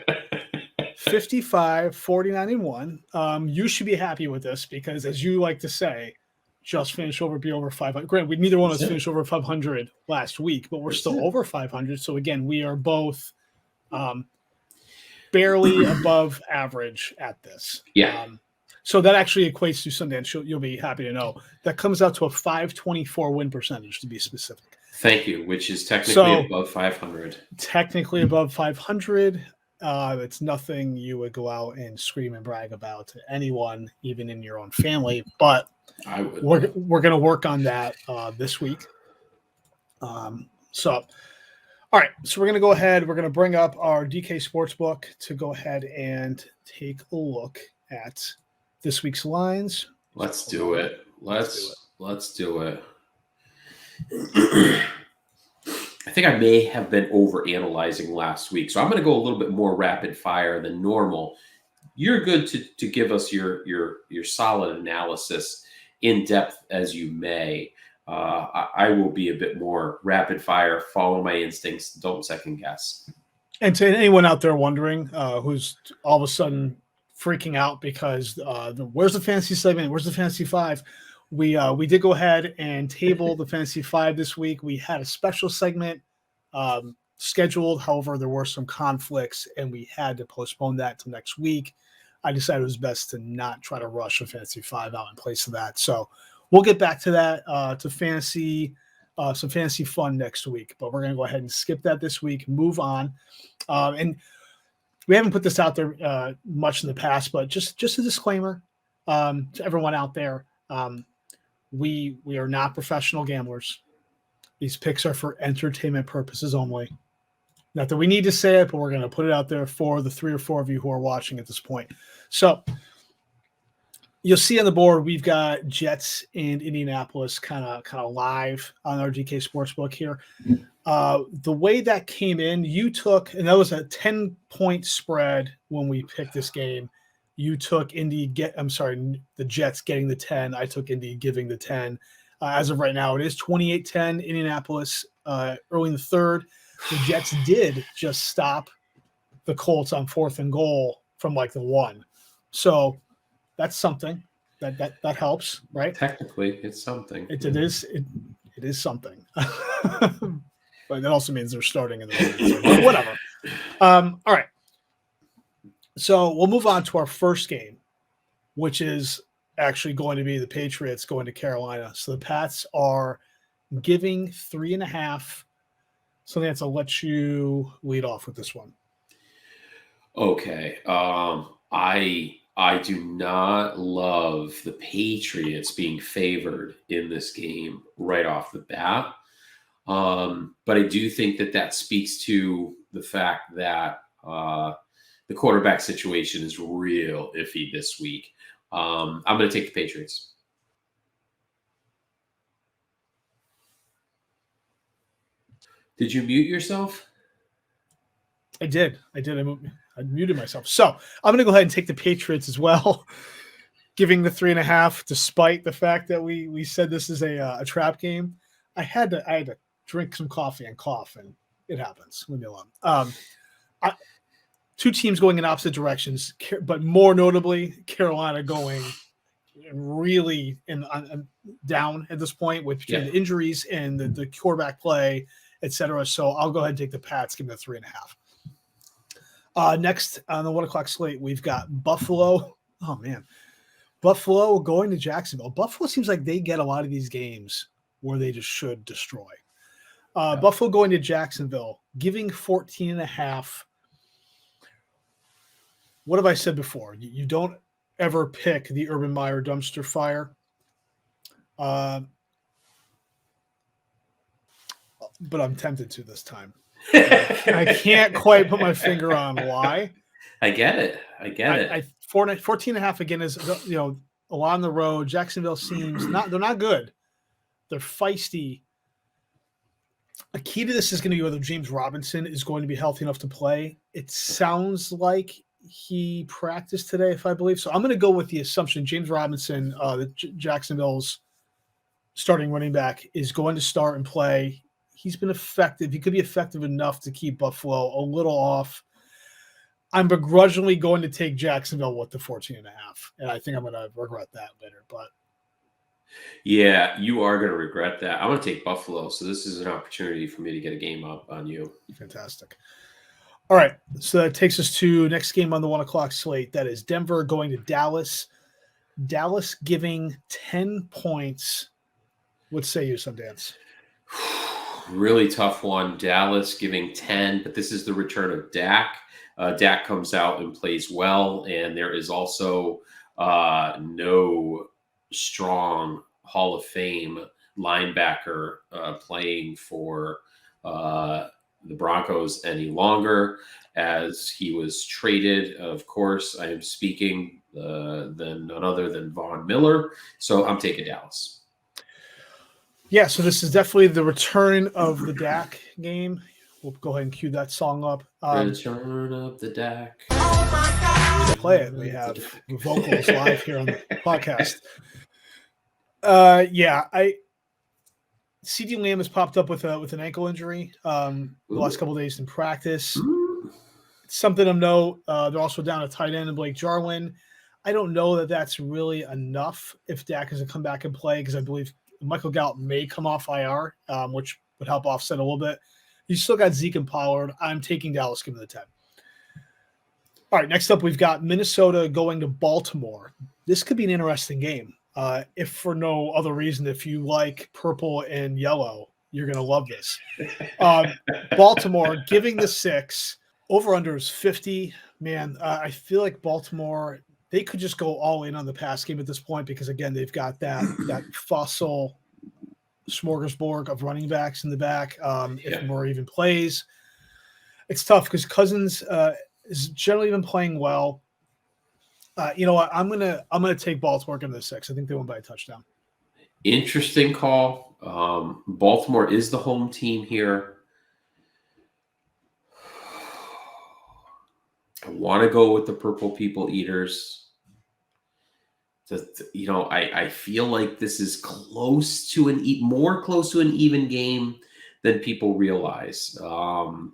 55, 49-1. You should be happy with this because, as you like to say, just finished over 500. Granted, neither one of us finished over 500 last week, but we're still over 500. So again, we are both barely above average at this. Yeah. So that actually equates to Sundance. You'll be happy to know that comes out to a 524 win percentage, to be specific. Thank you, which is technically above 500. Technically above 500. It's nothing you would go out and scream and brag about to anyone, even in your own family. But I would. We're going to work on that this week. All right. So we're going to go ahead. We're going to bring up our DK Sportsbook to go ahead and take a look at this week's lines. Let's do it. Let's do it. I think I may have been over analyzing last week. So I'm going to go a little bit more rapid fire than normal. You're good to give us your solid analysis in depth as you may. I will be a bit more rapid fire, follow my instincts, don't second guess. And to anyone out there wondering who's all of a sudden freaking out because where's the fantasy segment? Where's the fantasy five? We did go ahead and table the fantasy five this week. We had a special segment scheduled. However, there were some conflicts and we had to postpone that to next week. I decided it was best to not try to rush a fantasy five out in place of that. So we'll get back to that, to fantasy, some fantasy fun next week, but we're going to go ahead and skip that this week, move on. And we haven't put this out there much in the past, but just a disclaimer to everyone out there. We are not professional gamblers. These picks are for entertainment purposes only. Not that we need to say it, but we're going to put it out there for the 3 or 4 of you who are watching at this point. So you'll see on the board, we've got Jets and Indianapolis kind of live on our DK Sportsbook here. The way that came in, you took, and that was a 10-point spread when we picked this game. You took the Jets getting the 10. I took Indy giving the 10. As of right now, it is 28-10 Indianapolis early in the third. The Jets did just stop the Colts on 4th and goal from like the 1. So that's something that helps, right? Technically, it's something. It is something. But that also means they're starting in the third. So whatever. All right. So we'll move on to our first game, which is actually going to be the Patriots going to Carolina. So the Pats are giving 3.5. So that's, I'll let you lead off with this one. Okay. I do not love the Patriots being favored in this game right off the bat. But I do think that speaks to the fact that the quarterback situation is real iffy this week. I'm going to take the Patriots. Did you mute yourself? I did. I muted myself. So I'm going to go ahead and take the Patriots as well, giving the 3.5, despite the fact that we said this is a trap game. I had to drink some coffee and cough, and it happens. Leave me alone. Two teams going in opposite directions, but more notably, Carolina going really down at this point with the injuries and the quarterback play, etc. So I'll go ahead and take the Pats, give them a 3.5. Next on the 1 o'clock slate, we've got Buffalo. Oh man, Buffalo going to Jacksonville. Buffalo seems like they get a lot of these games where they just should destroy. Buffalo going to Jacksonville, giving 14.5. What have I said before? You don't ever pick the Urban Meyer dumpster fire. But I'm tempted to this time. I can't quite put my finger on why. I get it. 14.5 again is, a lot on the road. Jacksonville seems they're not good. They're feisty. A key to this is going to be whether James Robinson is going to be healthy enough to play. It sounds like he practiced today, if I believe. So I'm going to go with the assumption James Robinson, Jacksonville's starting running back, is going to start and play. He's been effective. He could be effective enough to keep Buffalo a little off. I'm begrudgingly going to take Jacksonville with the 14.5, and I think I'm going to regret that later. But yeah, you are going to regret that. I'm going to take Buffalo, so this is an opportunity for me to get a game up on you. Fantastic. All right, so that takes us to next game on the 1 o'clock slate. That is Denver going to Dallas. Dallas giving 10 points. What say you, Sundance? Really tough one. Dallas giving 10, but this is the return of Dak. Dak comes out and plays well, and there is also no strong Hall of Fame linebacker playing for the Broncos any longer, as he was traded. Of course, I am speaking than none other than Von Miller. So I'm taking Dallas. Yeah, so this is definitely the return of the Dak game. We'll go ahead and cue that song up. Return of the Dak. Play it. We have vocals live here on the podcast. CD Lamb has popped up with an ankle injury the last couple of days in practice. Something of note, they're also down a tight end in Blake Jarwin. I don't know that that's really enough if Dak is to come back and play, because I believe Michael Gallup may come off IR, which would help offset a little bit. You still got Zeke and Pollard. I'm taking Dallas, give me the 10. All right, next up, we've got Minnesota going to Baltimore. This could be an interesting game. If for no other reason, if you like purple and yellow, you're going to love this. Baltimore giving the 6. Over-under is 50. Man, I feel like Baltimore, they could just go all in on the pass game at this point because, again, they've got that fossil smorgasbord of running backs in the back. If Moore even plays, it's tough because Cousins has generally been playing well. You know what? I'm gonna take Baltimore in the 6. I think they won by a touchdown. Interesting call. Baltimore is the home team here. I want to go with the Purple People Eaters. I feel like this is close to more close to an even game than people realize.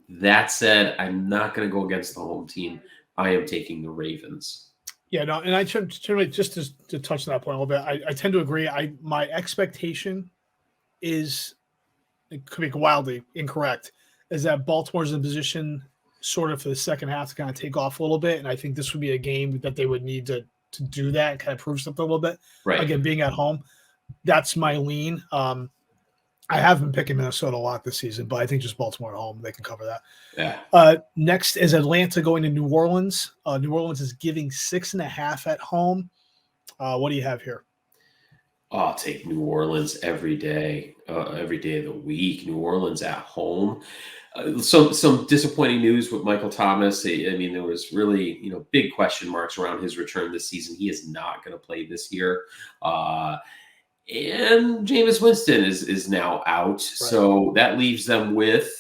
That said, I'm not going to go against the home team. I am taking the Ravens. Yeah, no, and I just to touch on that point a little bit, I tend to agree. My expectation is, it could be wildly incorrect, is that Baltimore's in position sort of for the second half to kind of take off a little bit, and I think this would be a game that they would need to do that and kind of prove something a little bit. Right. Again, being at home, that's my lean. I have been picking Minnesota a lot this season, but I think just Baltimore at home, they can cover that. Yeah. Next is Atlanta going to New Orleans. New Orleans is giving 6.5 at home. What do you have here? I'll take New Orleans every day of the week. New Orleans at home. Some disappointing news with Michael Thomas. I mean, there was really big question marks around his return this season. He is not going to play this year. And Jameis Winston is now out. Right. So that leaves them with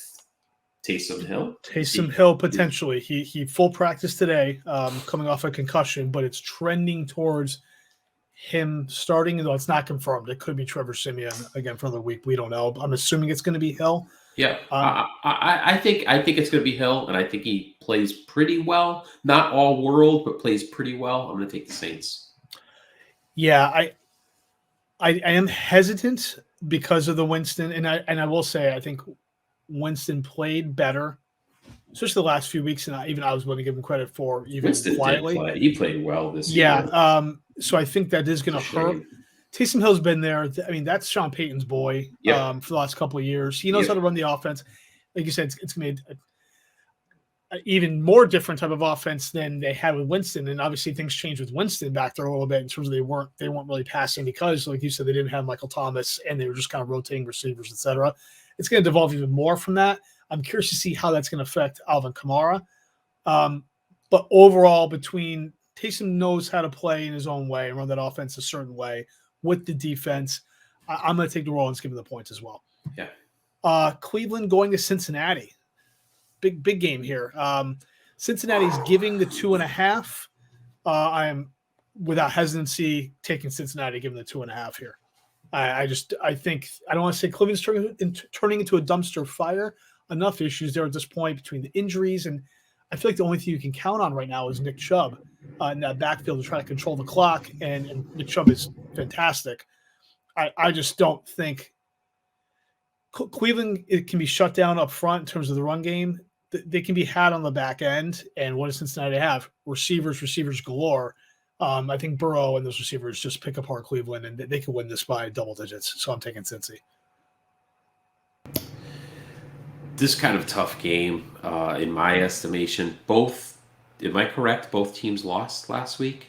Taysom Hill. Taysom Hill, potentially. He full practice today, coming off a concussion, but it's trending towards him starting, though it's not confirmed. It could be Trevor Siemian again for another week. We don't know. I'm assuming it's going to be Hill. Yeah, I think it's going to be Hill, and I think he plays pretty well. Not all world, but plays pretty well. I'm going to take the Saints. Yeah, I am hesitant because of the Winston, and I will say I think Winston played better, especially the last few weeks, and I was willing to give him credit for even Winston quietly. Did play. He played well this year. Yeah, so I think that is going to hurt. Taysom Hill's been there. I mean, that's Sean Payton's boy for the last couple of years. He knows how to run the offense. Like you said, it's going to be an even more different type of offense than they had with Winston. And obviously things changed with Winston back there a little bit in terms of they weren't really passing because, like you said, they didn't have Michael Thomas and they were just kind of rotating receivers, etc. It's going to devolve even more from that. I'm curious to see how that's going to affect Alvin Kamara. But overall, between Taysom knows how to play in his own way and run that offense a certain way with the defense, I'm going to take the Rollins, give him the points as well. Yeah. Cleveland going to Cincinnati. Big game here. Cincinnati's giving the 2.5. I am without hesitancy taking Cincinnati, giving the 2.5 here. I think I don't want to say Cleveland's turning into a dumpster fire. Enough issues there at this point between the injuries, and I feel like the only thing you can count on right now is Nick Chubb in that backfield to try to control the clock, and Nick Chubb is fantastic. I just don't think Cleveland, it can be shut down up front in terms of the run game. They can be had on the back end, and what does Cincinnati have? Receivers galore. I think Burrow and those receivers just pick apart Cleveland, and they can win this by double digits. So I'm taking Cincy. This kind of tough game, in my estimation. Am I correct? Both teams lost last week?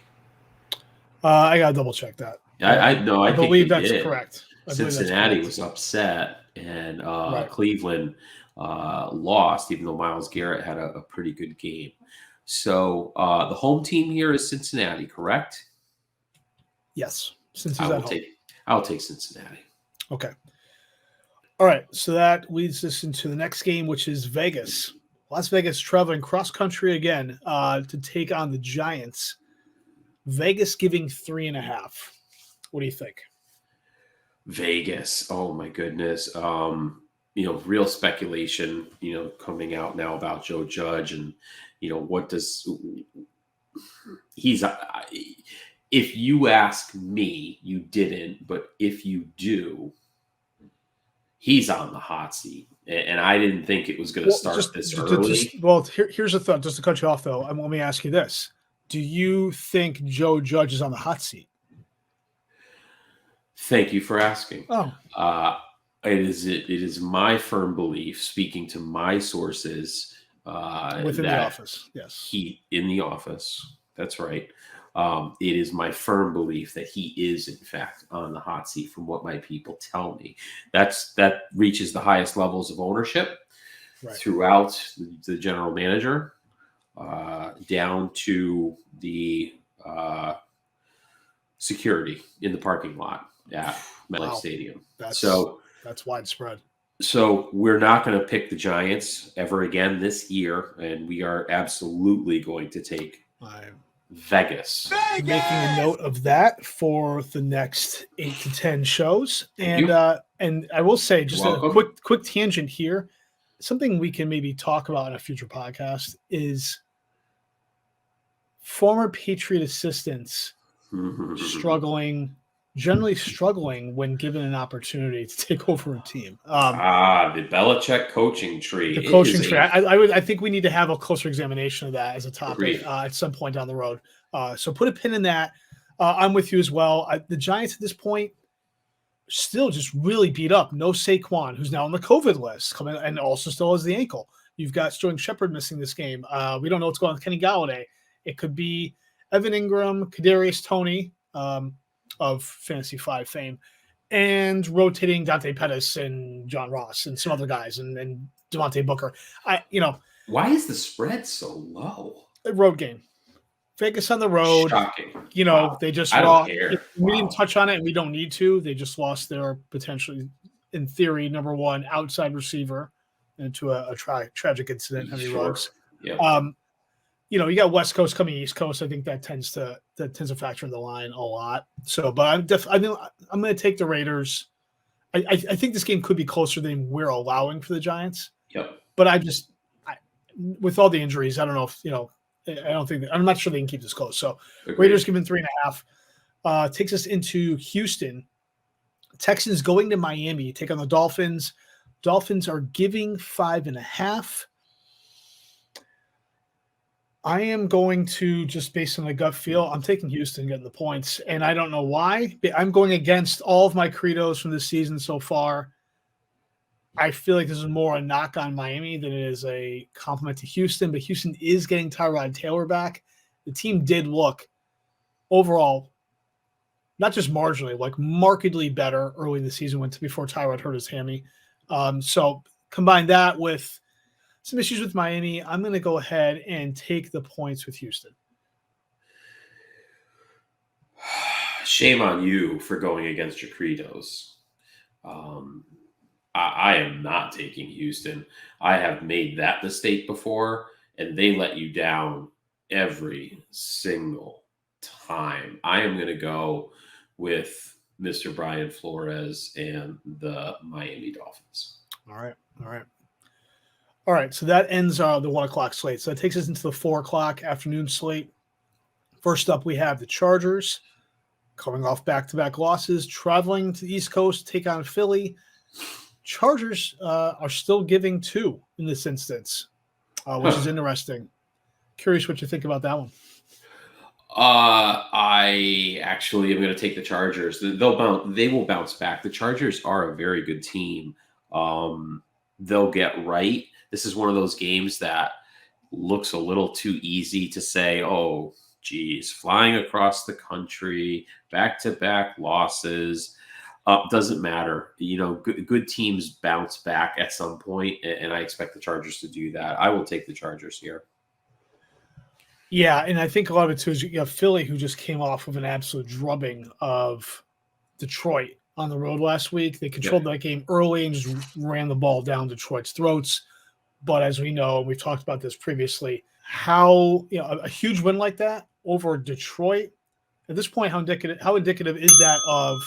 I got to double check that. I believe that's correct. Cincinnati was upset, and Cleveland lost, even though Myles Garrett had a pretty good game. So the home team here is Cincinnati, correct? Yes. I'll take Cincinnati. Okay. All right, so that leads us into the next game, which is Vegas. Las Vegas traveling cross country again to take on the Giants. Vegas giving 3.5. What do you think? Vegas. Oh my goodness. Real speculation, coming out now about Joe Judge and, what does he's, if you ask me, you didn't, but if you do, he's on the hot seat. And I didn't think it was going to start this early. Here's a thought, just to cut you off though. Let me ask you this. Do you think Joe Judge is on the hot seat? Thank you for asking. Oh. It is my firm belief, speaking to my sources, within the office. Yes. He in the office. That's right. It is my firm belief that he is, in fact, on the hot seat from what my people tell me. That reaches the highest levels of ownership throughout the general manager, down to the security in the parking lot at MetLife Stadium. That's widespread. So we're not going to pick the Giants ever again this year, and we are absolutely going to take Vegas. Making a note of that for the next 8 to 10 shows. And I will say, just a quick tangent here, something we can maybe talk about in a future podcast is former Patriot assistants generally struggling when given an opportunity to take over a team. The Belichick coaching tree. The coaching tree. I think we need to have a closer examination of that as a topic at some point down the road. So put a pin in that. I'm with you as well. The Giants at this point still just really beat up. No Saquon, who's now on the COVID list, coming and also still has the ankle. You've got Sterling Shepard missing this game. We don't know what's going on with Kenny Galladay. It could be Evan Ingram, Kadarius Toney, of Fantasy 5 fame, and rotating Dante Pettis and John Ross and some other guys and Devontae Booker. Why is the spread so low? Road game. Vegas on the road. Shocking. They just lost. We didn't touch on it, and we don't need to. They just lost their potentially, in theory, number one outside receiver into a tragic incident. Henry Ruggs. Yeah. You got West Coast coming East Coast. I think that tends to factor in the line a lot. So, but I'm going to take the Raiders. I think this game could be closer than we're allowing for the Giants. Yep. But with all the injuries, I don't know if I'm not sure they can keep this close. So, agreed. Raiders given 3.5. Takes us into Houston. Texans going to Miami, take on the Dolphins. Dolphins are giving 5.5. I am going to, just based on my gut feel, I'm taking Houston getting the points, and I don't know why. I'm going against all of my credos from this season so far. I feel like this is more a knock on Miami than it is a compliment to Houston, but Houston is getting Tyrod Taylor back. The team did look overall, not just marginally, like markedly better early in the season before Tyrod hurt his hammy. So combine that with some issues with Miami, I'm going to go ahead and take the points with Houston. Shame on you for going against your credos. I am not taking Houston. I have made that mistake before, and they let you down every single time. I am going to go with Mr. Brian Flores and the Miami Dolphins. All right, so that ends the 1 o'clock slate. So that takes us into the 4 o'clock afternoon slate. First up, we have the Chargers coming off back-to-back losses, traveling to the East Coast, take on Philly. Chargers are still giving 2 in this instance, which is interesting. Curious what you think about that one. I actually am going to take the Chargers. They will bounce back. The Chargers are a very good team. They'll get right. This is one of those games that looks a little too easy to say, oh, geez, flying across the country, back-to-back losses. Doesn't matter. Good teams bounce back at some point, and I expect the Chargers to do that. I will take the Chargers here. Yeah, and I think a lot of it, too, is you have Philly, who just came off of an absolute drubbing of Detroit on the road last week. They controlled that game early and just ran the ball down Detroit's throats. But as we know, we've talked about this previously, how a huge win like that over Detroit, at this point, how indicative is that of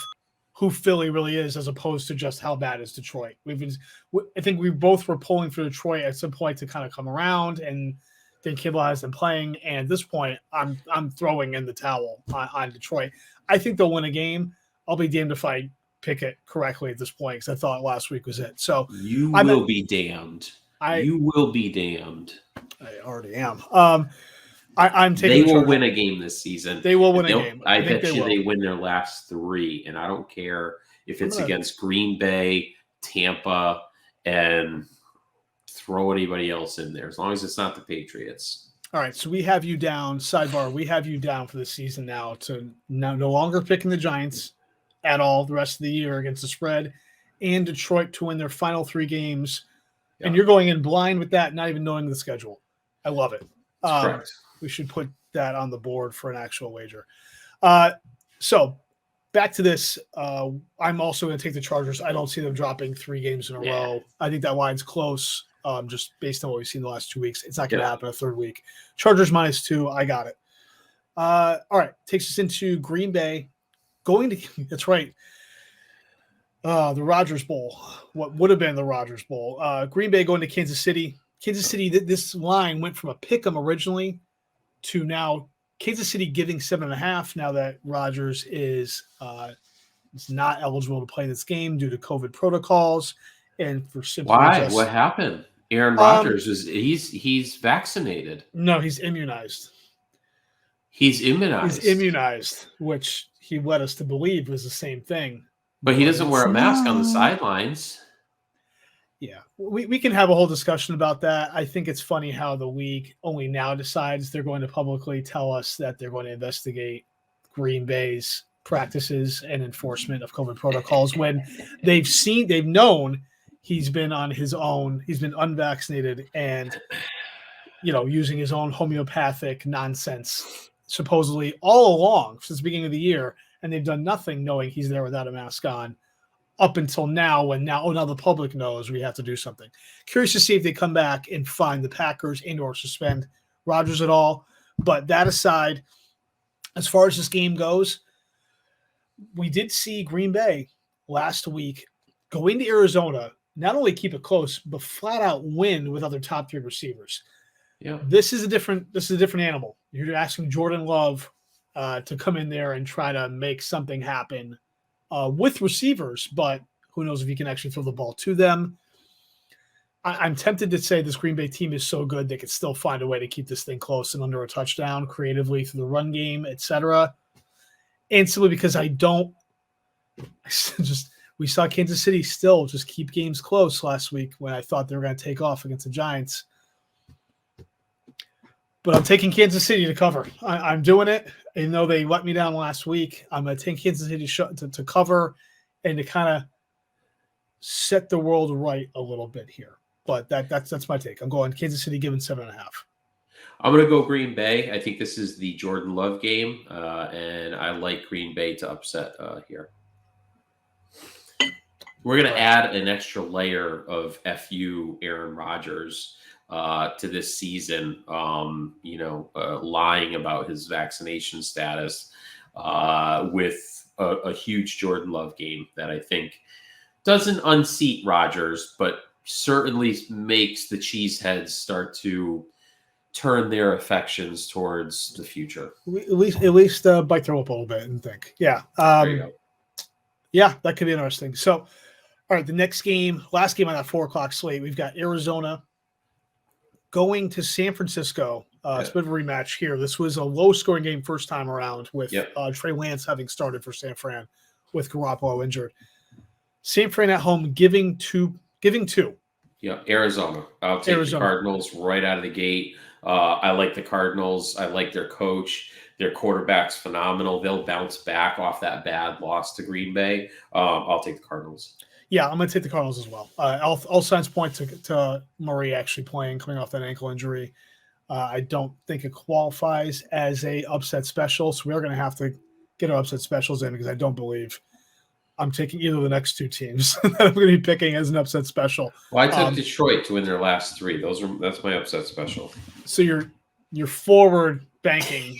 who Philly really is, as opposed to just how bad is Detroit? I think we both were pulling for Detroit at some point to kind of come around, and then Kibble has them playing. And at this point, I'm throwing in the towel on Detroit. I think they'll win a game. I'll be damned if I pick it correctly at this point, because I thought last week was it. So you will be damned. You will be damned. I already am. I'm taking. They will win a game this season. They will win a game. I bet you they win their last 3, and I don't care if it's against Green Bay, Tampa, and throw anybody else in there, as long as it's not the Patriots. All right, so we have you down. Sidebar: we have you down for the season now to no longer picking the Giants at all the rest of the year against the spread, and Detroit to win their final 3 games. Yeah. And you're going in blind with that, not even knowing the schedule. I love it. Correct. We should put that on the board for an actual wager. So back to this. I'm also going to take the Chargers. I don't see them dropping 3 games in a row. I think that line's close, just based on what we've seen the last 2 weeks. It's not going to happen a third week. Chargers -2. I got it. All right. Takes us into Green Bay. That's right. The Rogers Bowl. What would have been the Rogers Bowl. Green Bay going to Kansas City. Kansas City, this line went from a pick 'em originally to now Kansas City giving 7.5 now that Rodgers is not eligible to play this game due to COVID protocols. And for simply what happened? Aaron Rodgers he's vaccinated. No, he's immunized. He's immunized, which he led us to believe was the same thing. But he doesn't wear a mask on the sidelines. Yeah, we can have a whole discussion about that. I think it's funny how the league only now decides they're going to publicly tell us that they're going to investigate Green Bay's practices and enforcement of COVID protocols when they've known he's been on his own. He's been unvaccinated and, using his own homeopathic nonsense, supposedly all along since the beginning of the year. And they've done nothing knowing he's there without a mask on. Up until now, now the public knows we have to do something. Curious to see if they come back and find the Packers and/or suspend Rodgers at all. But that aside, as far as this game goes, we did see Green Bay last week go into Arizona, not only keep it close, but flat out win with other top 3 receivers. Yeah, this is a different animal. You're asking Jordan Love to come in there and try to make something happen. With receivers, but who knows if he can actually throw the ball to them. I'm tempted to say this Green Bay team is so good they could still find a way to keep this thing close and under a touchdown creatively through the run game, etc. And simply because we saw Kansas City still just keep games close last week when I thought they were going to take off against the Giants. But I'm taking Kansas City to cover. I'm doing it. Even though they let me down last week, I'm going to take Kansas City to cover and to kind of set the world right a little bit here. But that's my take. I'm going Kansas City giving 7.5. I'm going to go Green Bay. I think this is the Jordan Love game, and I like Green Bay to upset here. We're going to add an extra layer of FU Aaron Rodgers to this season, lying about his vaccination status with a huge Jordan Love game that I think doesn't unseat Rodgers, but certainly makes the cheeseheads start to turn their affections towards the future. At least bite their lip a little bit and think. Yeah. There you go. Yeah, that could be interesting. So, all right, the next game, last game on that 4:00 slate, we've got Arizona going to San Francisco. It's a bit of a rematch here. This was a low-scoring game first time around with Trey Lance having started for San Fran with Garoppolo injured. San Fran at home giving two. Yeah, Arizona. I'll take the Cardinals right out of the gate. I like the Cardinals. I like their coach. Their quarterback's phenomenal. They'll bounce back off that bad loss to Green Bay. I'll take the Cardinals. Yeah, I'm going to take the Cardinals as well. All signs point to Murray actually playing, coming off that ankle injury. I don't think it qualifies as a upset special, so we're going to have to get our upset specials in because I don't believe I'm taking either of the next two teams that I'm going to be picking as an upset special. Well, I took Detroit to win their last three. That's my upset special. So you're forward banking.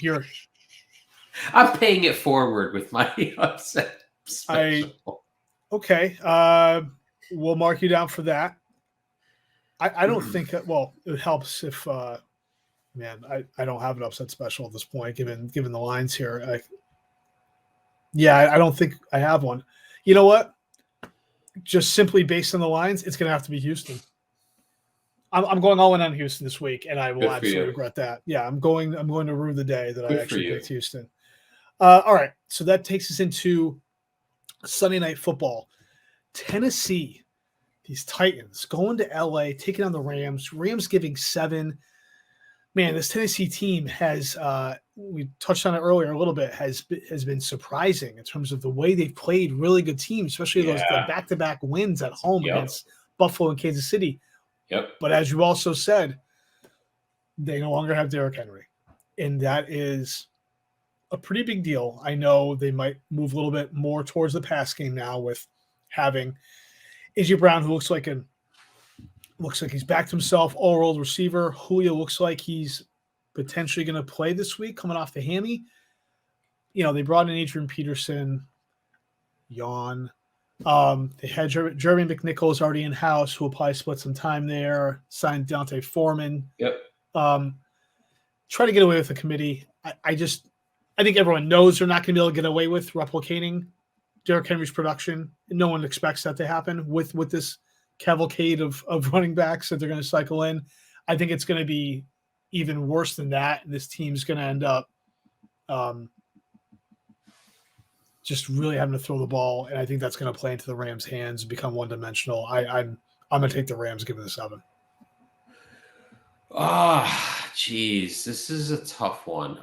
I'm paying it forward with my upset special. Okay. We'll mark you down for that. I don't think it helps if I don't have an upset special at this point, given the lines here. I don't think I have one. You know what? Just simply based on the lines, it's going to have to be Houston. I'm going all in on Houston this week, and I will absolutely regret that. Yeah, I'm going to rue the day that I actually picked Houston. All right, so that takes us into Sunday Night Football. Tennessee, these Titans going to LA, taking on the Rams. Rams giving 7. Man, this Tennessee team has we touched on it earlier a little bit, has been surprising in terms of the way they've played really good teams, especially the back-to-back wins at home against Buffalo and Kansas City. Yep. But as you also said, they no longer have Derrick Henry, and that is a pretty big deal. I know they might move a little bit more towards the pass game now with having A.J. Brown, who looks like he's backed himself, all-world receiver. Coolio looks like he's potentially going to play this week, coming off the hammy. They brought in Adrian Peterson, Yawn. They had Jeremy McNichols already in-house, who will probably split some time there. Signed Dante Foreman. Yep. Try to get away with the committee. I think everyone knows they're not going to be able to get away with replicating Derrick Henry's production. No one expects that to happen with this cavalcade of running backs that they're going to cycle in. I think it's going to be even worse than that. This team's going to end up just really having to throw the ball, and I think that's going to play into the Rams' hands and become one-dimensional. I'm going to take the Rams, give it a 7. Geez, this is a tough one.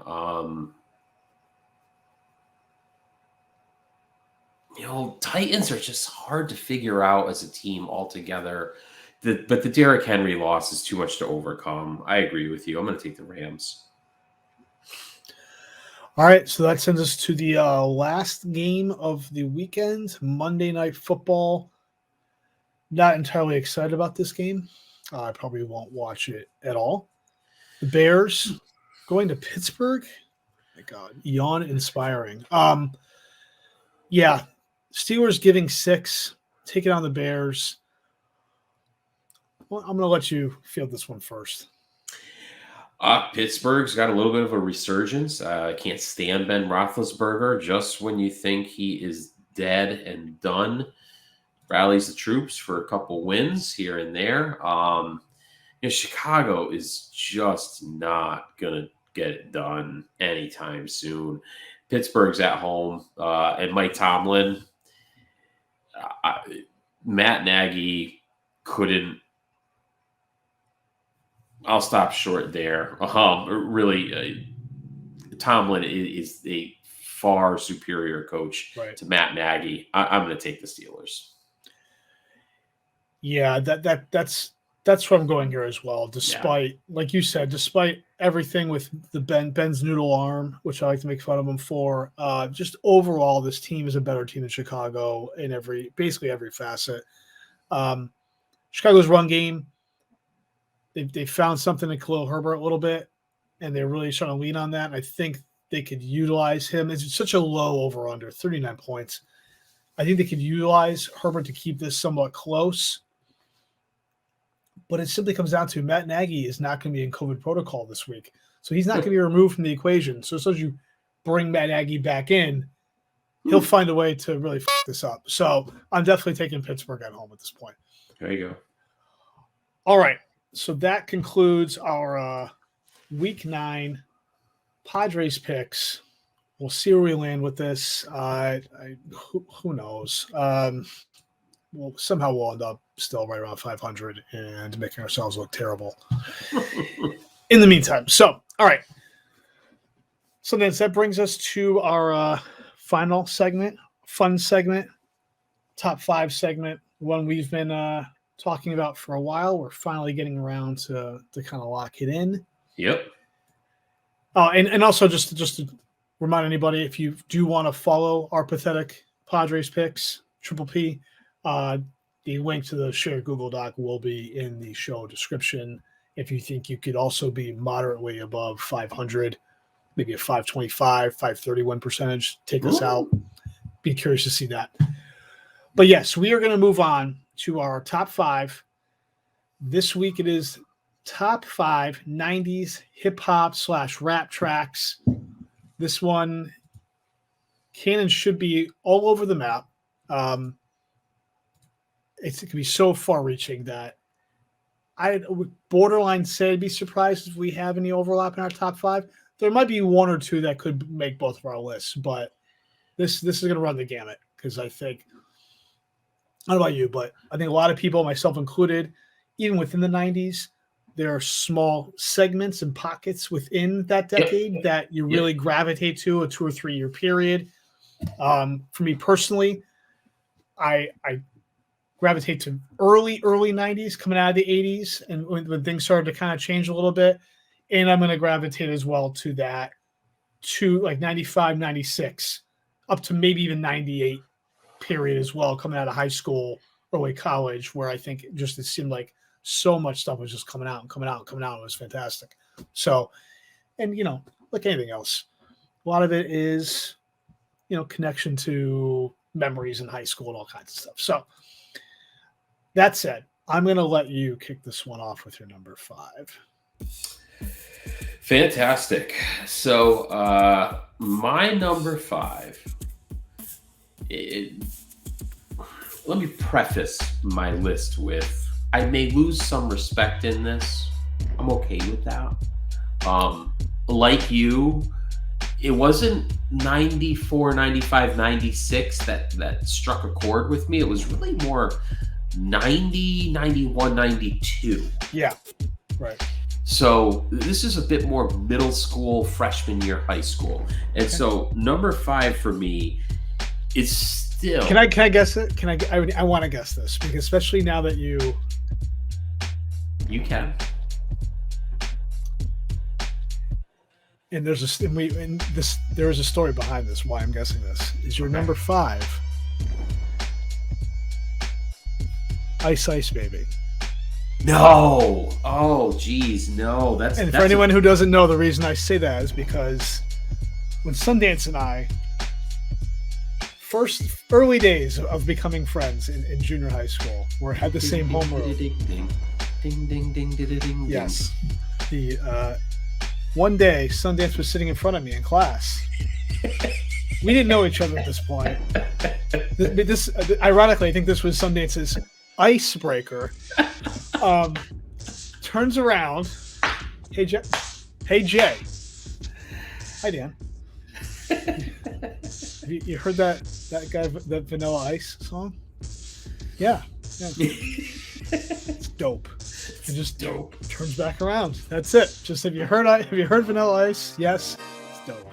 Titans are just hard to figure out as a team altogether. But the Derrick Henry loss is too much to overcome. I agree with you. I'm going to take the Rams. All right, so that sends us to the last game of the weekend, Monday Night Football. Not entirely excited about this game. I probably won't watch it at all. The Bears going to Pittsburgh. Oh my God, yawn inspiring. Steelers giving 6, taking on the Bears. Well, I'm going to let you field this one first. Pittsburgh's got a little bit of a resurgence. I can't stand Ben Roethlisberger. Just when you think he is dead and done, rallies the troops for a couple wins here and there. Chicago is just not going to get it done anytime soon. Pittsburgh's at home, and Mike Tomlin, Matt Nagy couldn't. I'll stop short there. Really, Tomlin is a far superior coach to Matt Nagy. I'm going to take the Steelers. Yeah, that's where I'm going here as well. Despite, like you said, despite everything with the Ben's noodle arm, which I like to make fun of him for, just overall, this team is a better team than Chicago in basically every facet. Chicago's run game, they found something in Khalil Herbert a little bit, and they're really trying to lean on that. And I think they could utilize him. It's such a low over-under, 39 points. I think they could utilize Herbert to keep this somewhat close. But it simply comes down to Matt Nagy is not going to be in COVID protocol this week. So he's not going to be removed from the equation. So as soon as you bring Matt Nagy back in, he'll find a way to really fuck this up. So I'm definitely taking Pittsburgh at home at this point. There you go. All right. So that concludes our Week 9 Padres picks. We'll see where we land with this. Who knows? Somehow we'll end up still right around 500 and making ourselves look terrible in the meantime. So, all right. So then that brings us to our final segment, fun segment, top 5 segment, one we've been talking about for a while. We're finally getting around to kind of lock it in. Yep. And also just to remind anybody, if you do want to follow our pathetic Padres picks, Triple P. The link to the shared Google Doc will be in the show description. If you think you could also be moderately above 500, maybe a 525, 531 percentage, take us out. Be curious to see that. But yes, we are going to move on to our top 5. This week it is top 5 90s hip hop / rap tracks. This one can and should be all over the map. It can be so far-reaching that I would borderline say I'd be surprised if we have any overlap in our top 5. There might be one or two that could make both of our lists, but this is going to run the gamut because I think, I don't know about you, but I think a lot of people, myself included, even within the 90s, there are small segments and pockets within that decade that you really gravitate to, a 2 or 3 year period. For me personally, I gravitate to early 90s, coming out of the 80s, and when things started to kind of change a little bit. And I'm going to gravitate as well to that, to like 95, 96, up to maybe even 98 period as well, coming out of high school, early college, where I think it seemed like so much stuff was just coming out and coming out and coming out. It was fantastic. So, and, like anything else, a lot of it is, connection to memories in high school and all kinds of stuff. So, that said, I'm going to let you kick this one off with your number 5. Fantastic. So my number 5, let me preface my list with, I may lose some respect in this. I'm okay with that. Like you, it wasn't 94, 95, 96 that struck a chord with me. It was really more 90, 91, 92. Yeah, right. So this is a bit more middle school, freshman year, high school. And so number 5 for me is still... Can I guess it? I want to guess this, because especially now that you can. And there is a story behind this, why I'm guessing this. Is your number 5 Ice Ice Baby? No. Oh, geez, no. And for anyone who doesn't know, the reason I say that is because when Sundance and I, early days of becoming friends in junior high school, we had the same homeroom. Ding, ding, ding, ding, ding. Yes. One day, Sundance was sitting in front of me in class. We didn't know each other at this point. Ironically, I think this was Sundance's icebreaker. Turns around. Hey, Jay. Hi, Dan. You heard that guy, that Vanilla Ice song? Yeah. It's dope. It just dope. Turns back around. That's it. Just have you heard Vanilla Ice? Yes. It's dope.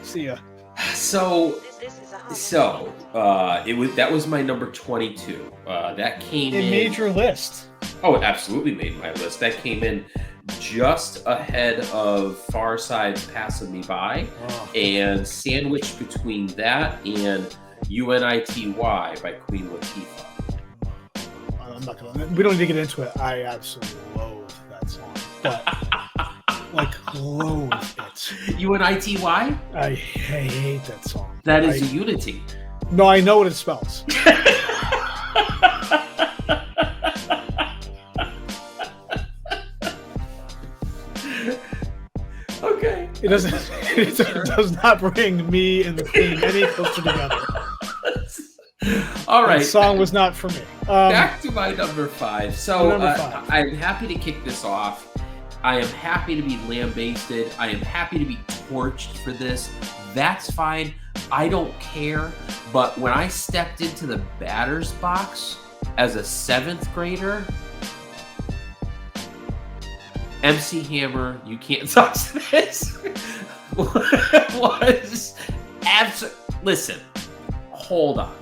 See ya. So that was my number 22. That came in. It made your list. Oh, it absolutely made my list. That came in just ahead of Far Side's Passing Me By, and sandwiched between that and UNITY by Queen Latifah. We don't need to get into it. I absolutely loathe that song. But, loathe it. UNITY? I hate that song. That is a unity. No, I know what it spells. Okay. It does not bring me and the Queen any closer together. All right. That song was not for me. Back to my number 5. So I'm happy to kick this off. I am happy to be lambasted. I am happy to be torched for this. That's fine. I don't care. But when I stepped into the batter's box as a 7th grader, MC Hammer, You Can't Touch This, was absolutely... Listen, hold on.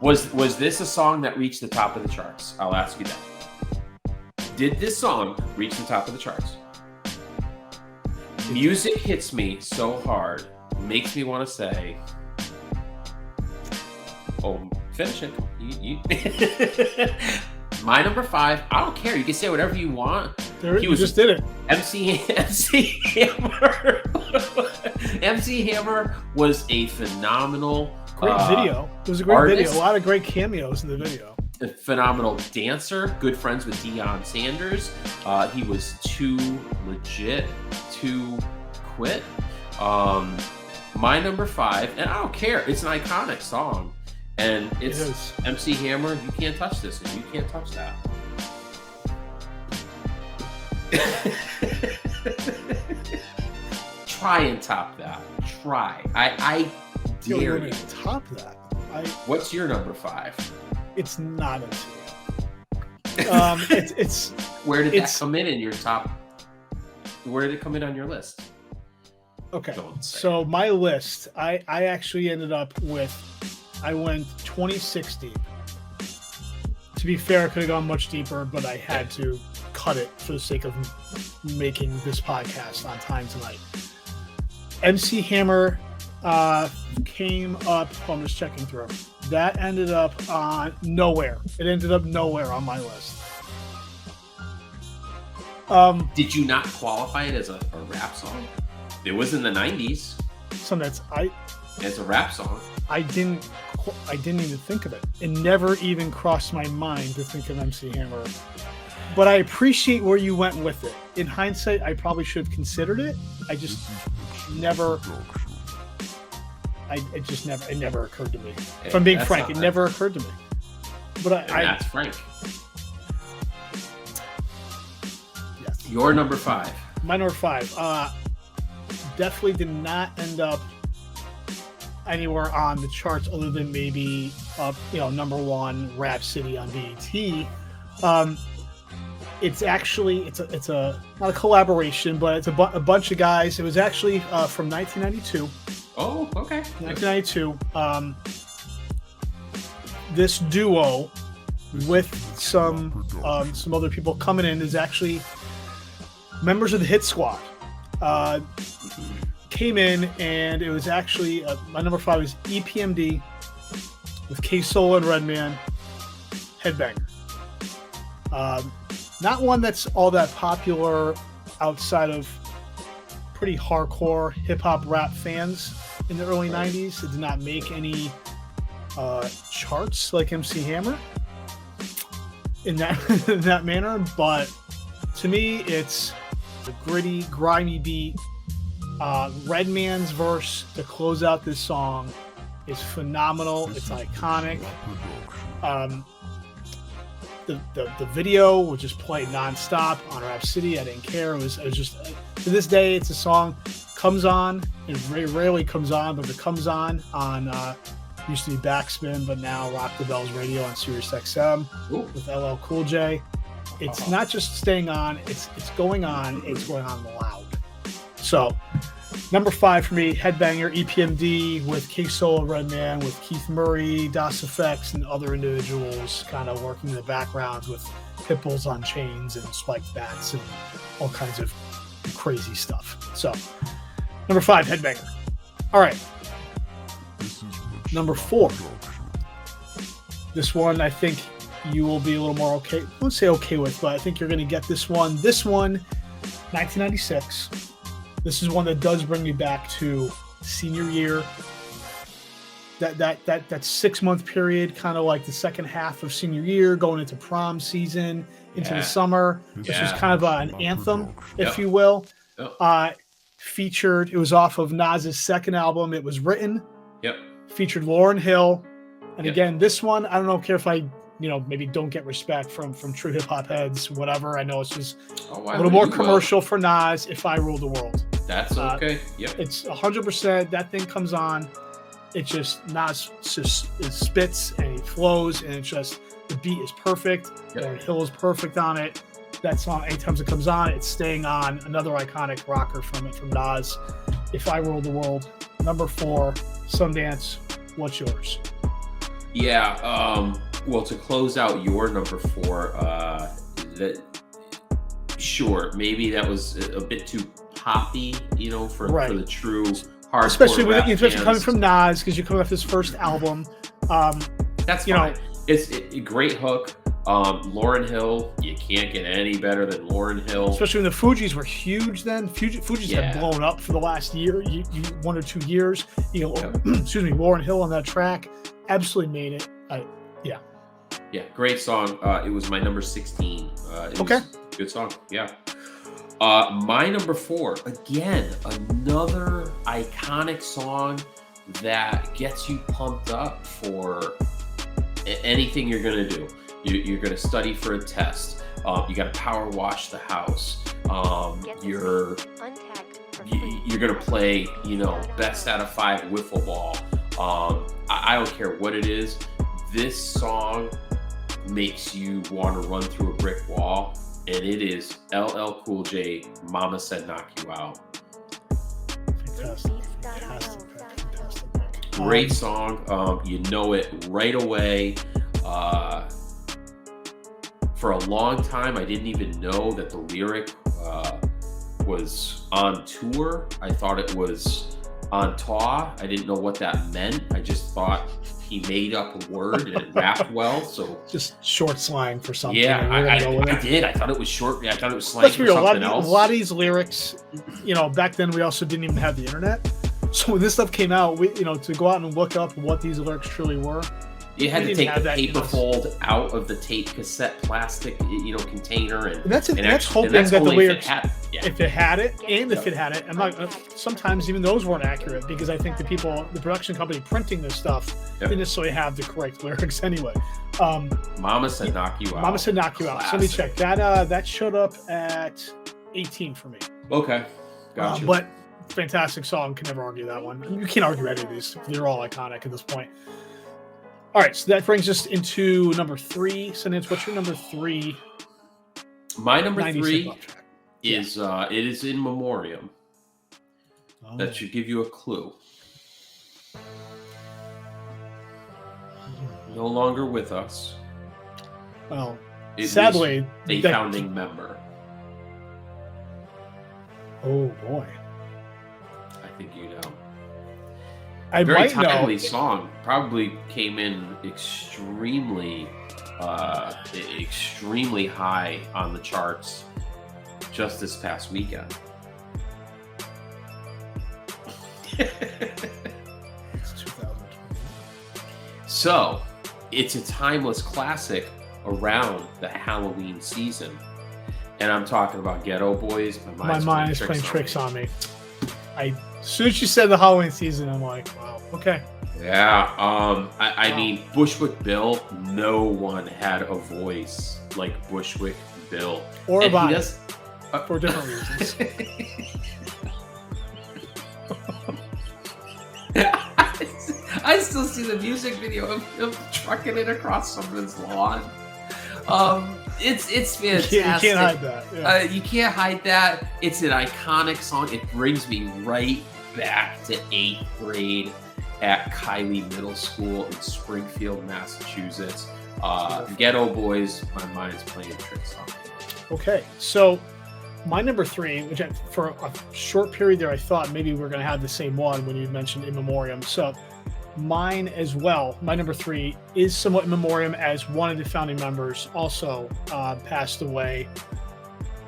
Was this a song that reached the top of the charts? I'll ask you that. Did this song reach the top of the charts? Music hits me so hard, makes me want to say, Oh, finish it. You. My number 5. I don't care. You can say whatever you want. He just did it. MC Hammer. MC Hammer was a phenomenal. Great video. It was a great video. A lot of great cameos in the video. A phenomenal dancer. Good friends with Deion Sanders. He was too legit to quit. My number 5, and I don't care. It's an iconic song. And it's MC Hammer. You can't touch this, and you can't touch that. Try and top that. Try. I dare you. Top that. What's your number 5? It's not MC Hammer. It's. Where did that come in your top? Where did it come in on your list? Okay. So my list, I actually ended up with. I went 26 deep. To be fair, I could have gone much deeper, but I had to cut it for the sake of making this podcast on time tonight. MC Hammer came up, I'm just checking through. That ended up on nowhere. It ended up nowhere on my list. Did you not qualify it as a rap song? It was in the 90s. As a rap song. I didn't even think of it. It never even crossed my mind to think of MC Hammer. But I appreciate where you went with it. In hindsight, I probably should have considered it. I just never. It never occurred to me. If I'm being frank, it never occurred to me. But that's frank. Yes. Your number 5. My number 5. Definitely did not end up anywhere on the charts other than maybe number 1 Rhapsody on BET. It's actually it's a not a collaboration, but it's a bunch of guys. It was actually from 1992. Oh, okay. 1992. This duo with some other people coming in is actually members of the Hit Squad. Came in, and it was actually my number 5 was EPMD with K-Soul and Redman, Headbanger. Not one that's all that popular outside of pretty hardcore hip-hop rap fans in the early 90s. It did not make any charts like MC Hammer in that manner, but to me, it's the gritty, grimy beat. Redman's verse to close out this song is phenomenal. It's iconic. The video was just played nonstop on Rhapsody. I didn't care. It was just, to this day, it's a song comes on. It very rarely comes on, but if it comes on used to be Backspin, but now Rock the Bells Radio on Sirius XM with LL Cool J. It's not just staying on. It's going on. It's going on loud. So, number 5 for me, Headbanger, EPMD with K-Soul and Redman, with Keith Murray, Das Effects, and other individuals kind of working in the backgrounds with pit bulls on chains and spiked bats and all kinds of crazy stuff. So, number 5, Headbanger. All right. Number 4. This one, I think you will be a little more okay. I won't say okay with, but I think you're going to get this one. This one, 1996. This is one that does bring me back to senior year. That 6-month period, kind of like the second half of senior year, going into prom season, into the summer. This was kind of an anthem, if you will. Featured, it was off of Nas's second album. It was written. Featured Lauryn Hill. And again, this one, I don't care if I, maybe don't get respect from true hip hop heads, whatever. I know it's just a little more commercial for Nas, If I Rule the World. That's okay. It's 100%. That thing comes on. It just, Nas just it spits and he flows, and it's just, the beat is perfect. Lauryn Hill is perfect on it. That song, anytime it comes on, it's staying on. Another iconic rocker from Nas, If I Rule the World. Number 4, Sundance, what's yours? Well, to close out your number 4, sure, maybe that was a bit too poppy, for the true hardcore, especially especially coming from Nas, because you're coming off his first album. That's you fine. know, It's a great hook. Lauryn Hill, you can't get any better than Lauryn Hill. especially when the Fugees were huge then. Fugees had blown up for the last year, 1 or 2 years. Excuse me, Lauryn Hill on that track absolutely made it. Yeah, great song. It was my number 16. Okay. Good song. Yeah. My number 4, again, another iconic song that gets you pumped up for anything you're going to do. You're going to study for a test. You got to power wash the house. You're going to play, best out of 5 wiffle ball. I don't care what it is. This song makes you want to run through a brick wall, and it is LL Cool J, Mama Said Knock You Out. Fantastic. Great song. You know it right away. For a long time, I didn't even know that the lyric was on tour. I thought it was on T.R.O.Y. I didn't know what that meant. I just thought he made up a word and it rapped well. So just short slang for something. Yeah, I did. I thought it was short. I thought it was slang for something else. A lot of these lyrics, back then we also didn't even have the internet. So when this stuff came out, we, to go out and look up what these lyrics truly were. You had to take the paper fold out of the tape cassette plastic, container, and that's hoping that the lyrics, if it had it, I'm not. Sometimes even those weren't accurate because I think the production company printing this stuff didn't necessarily have the correct lyrics anyway. Mama Said Knock You Out. Mama Said Knock You Out. So let me check that. That showed up at 18 for me. Okay, gotcha. But fantastic song. Can never argue that one. You can't argue any of these. They're all iconic at this point. All right, so that brings us into number 3. Sundance, what's your number 3? My number 3 is it is In Memoriam. Oh. That should give you a clue. No longer with us. Well, sadly, a founding member. Oh boy, I think you know. I Very might timely know. Song. Probably came in extremely high on the charts just this past weekend. It's 2020. So, it's a timeless classic around the Halloween season. And I'm talking about Ghetto Boys. My mind is playing tricks on me. As soon as you said the Halloween season, I'm like, wow, okay. Yeah, I mean, Bushwick Bill, no one had a voice like Bushwick Bill. Or a body, for different reasons. I still see the music video of him trucking it across someone's lawn. It's fantastic. You can't hide that. Yeah. You can't hide that. It's an iconic song. It brings me right back to 8th grade at Kylie Middle School in Springfield, Massachusetts. Ghetto Boys, my mind's playing tricks on me. Okay, so my number 3, which for a short period there, I thought maybe we were going to have the same one when you mentioned In Memoriam. So mine as well, my number 3 is somewhat in memoriam, as one of the founding members also passed away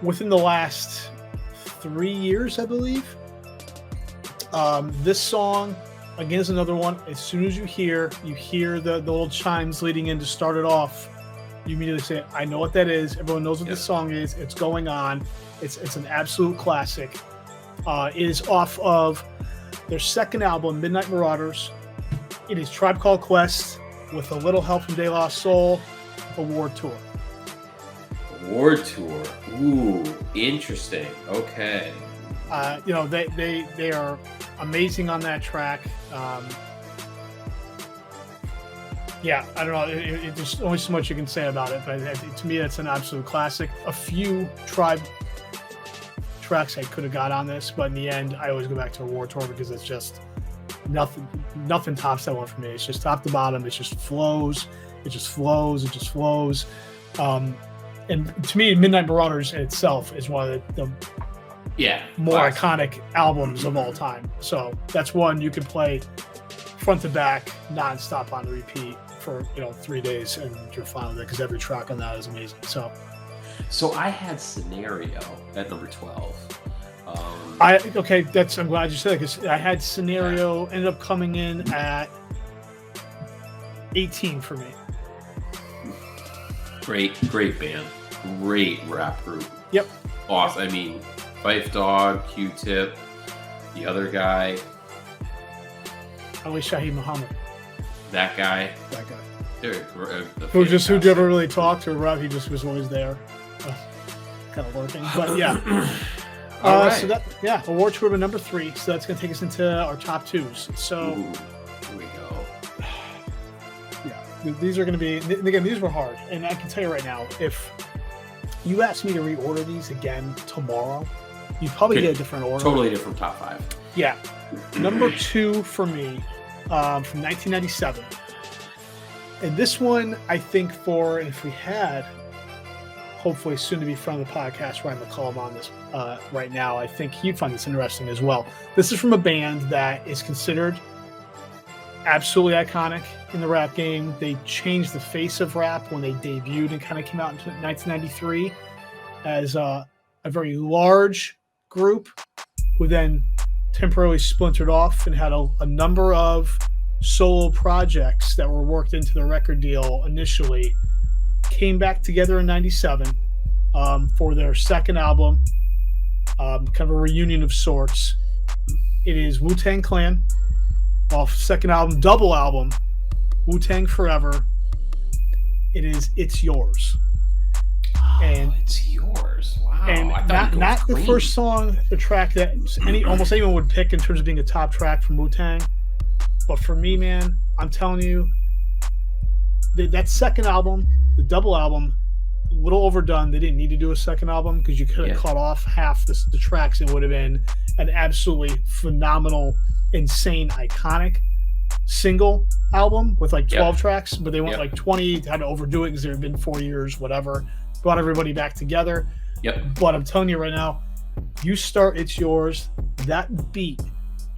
within the last 3 years, I believe. This song, again, is another one. As soon as you hear the little chimes leading in to start it off, you immediately say, I know what that is. Everyone knows what this song is. It's going on. It's an absolute classic. It is off of their second album, Midnight Marauders. It is Tribe Called Quest with a little help from De La Soul, Award Tour. Award Tour. Ooh, interesting. Okay. They are amazing on that track. Yeah, I don't know. There's only so much you can say about it, but to me, that's an absolute classic. A few Tribe tracks I could have got on this, but in the end, I always go back to Award Tour because it's just nothing tops that one for me. It's just top to bottom. It just flows. It just flows. And to me, Midnight Marauders in itself is one of the more iconic albums of all time. So that's one you could play front to back, nonstop on repeat for 3 days, and you're fine with it because every track on that is amazing. So I had Scenario at number 12. I'm glad you said it because I had Scenario ended up coming in at 18 for me. Great band, great rap group. Yep. Awesome. I mean, Phife Dawg, Q-Tip, the other guy. Ali Shaheed Muhammad. That guy. They're who never really talked to Rob. He just was always there, kind of lurking. But yeah. All right. So award tour number 3. So that's going to take us into our top 2s. So here we go. Yeah, these are going to be. Again, these were hard, and I can tell you right now, if you asked me to reorder these again tomorrow, you'd probably get a different order. Totally different top 5. Yeah. Number 2 for me, from 1997. And this one, I think and if we had, hopefully soon to be friend of the podcast, Ryan McCollum on this right now, I think you'd find this interesting as well. This is from a band that is considered absolutely iconic in the rap game. They changed the face of rap when they debuted and kind of came out in 1993 as a very large group who then temporarily splintered off and had a number of solo projects that were worked into the record deal initially, came back together in 97 for their second album, kind of a reunion of sorts. It is Wu-Tang Clan off second album, double album, Wu-Tang Forever. It is It's Yours. And It's Yours. Wow. And not the first song, the track that almost anyone would pick in terms of being a top track from Wu-Tang. But for me, man, I'm telling you, that second album, the double album, a little overdone. They didn't need to do a second album because you could have cut off half the tracks and it would have been an absolutely phenomenal, insane, iconic single album with like 12 tracks. But they went like 20, had to overdo it because there had been 4 years, whatever. Brought everybody back together. Yep. But I'm telling you right now, you start It's Yours, that beat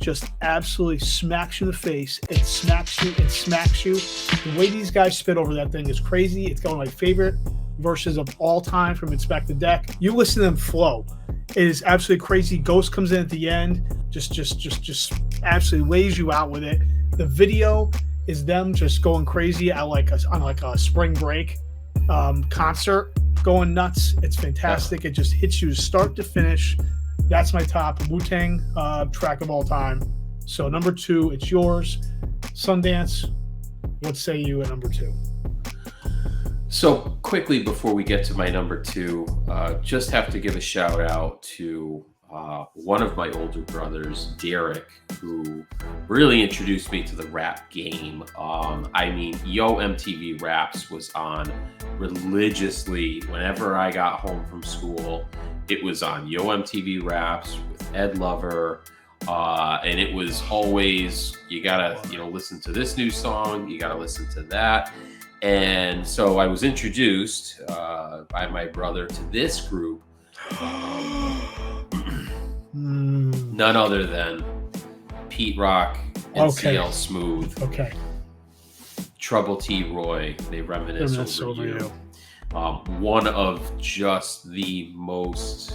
just absolutely smacks you in the face. It smacks you and smacks you. The way these guys spit over that thing is crazy. It's one of my favorite verses of all time from Inspect the Deck. You listen to them flow. It is absolutely crazy. Ghost comes in at the end, just absolutely lays you out with it. The video is them just going crazy at on a spring break concert, going nuts. It's fantastic. It just hits you start to finish. That's my top Wu-Tang track of all time. So number 2, It's Yours. Sundance, what say you at number 2? So quickly before we get to my number 2, just have to give a shout out to one of my older brothers, Derek, who really introduced me to the rap game. I mean, Yo MTV Raps was on religiously whenever I got home from school. It was on Yo MTV Raps with Ed Lover, and it was always, you gotta listen to this new song, you gotta listen to that. And so I was introduced by my brother to this group. None other than Pete Rock and CL Smooth. Okay. Trouble T.R.O.Y. They reminisce over you. One of just the most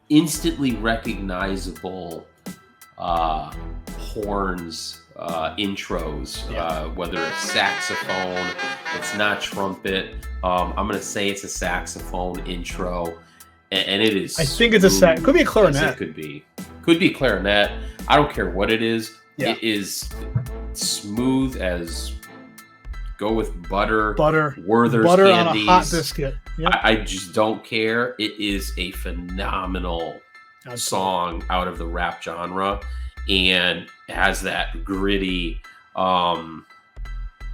instantly recognizable horns intros, whether it's saxophone, it's not trumpet. I'm going to say it's a saxophone intro. And it is. I think it's a sax. Could be a clarinet. It could be clarinet. I don't care what it is. Yeah. It is smooth as go with butter. Werther's butter candies. On a hot biscuit. Yep. I just don't care. It is a phenomenal song out of the rap genre, and has that gritty.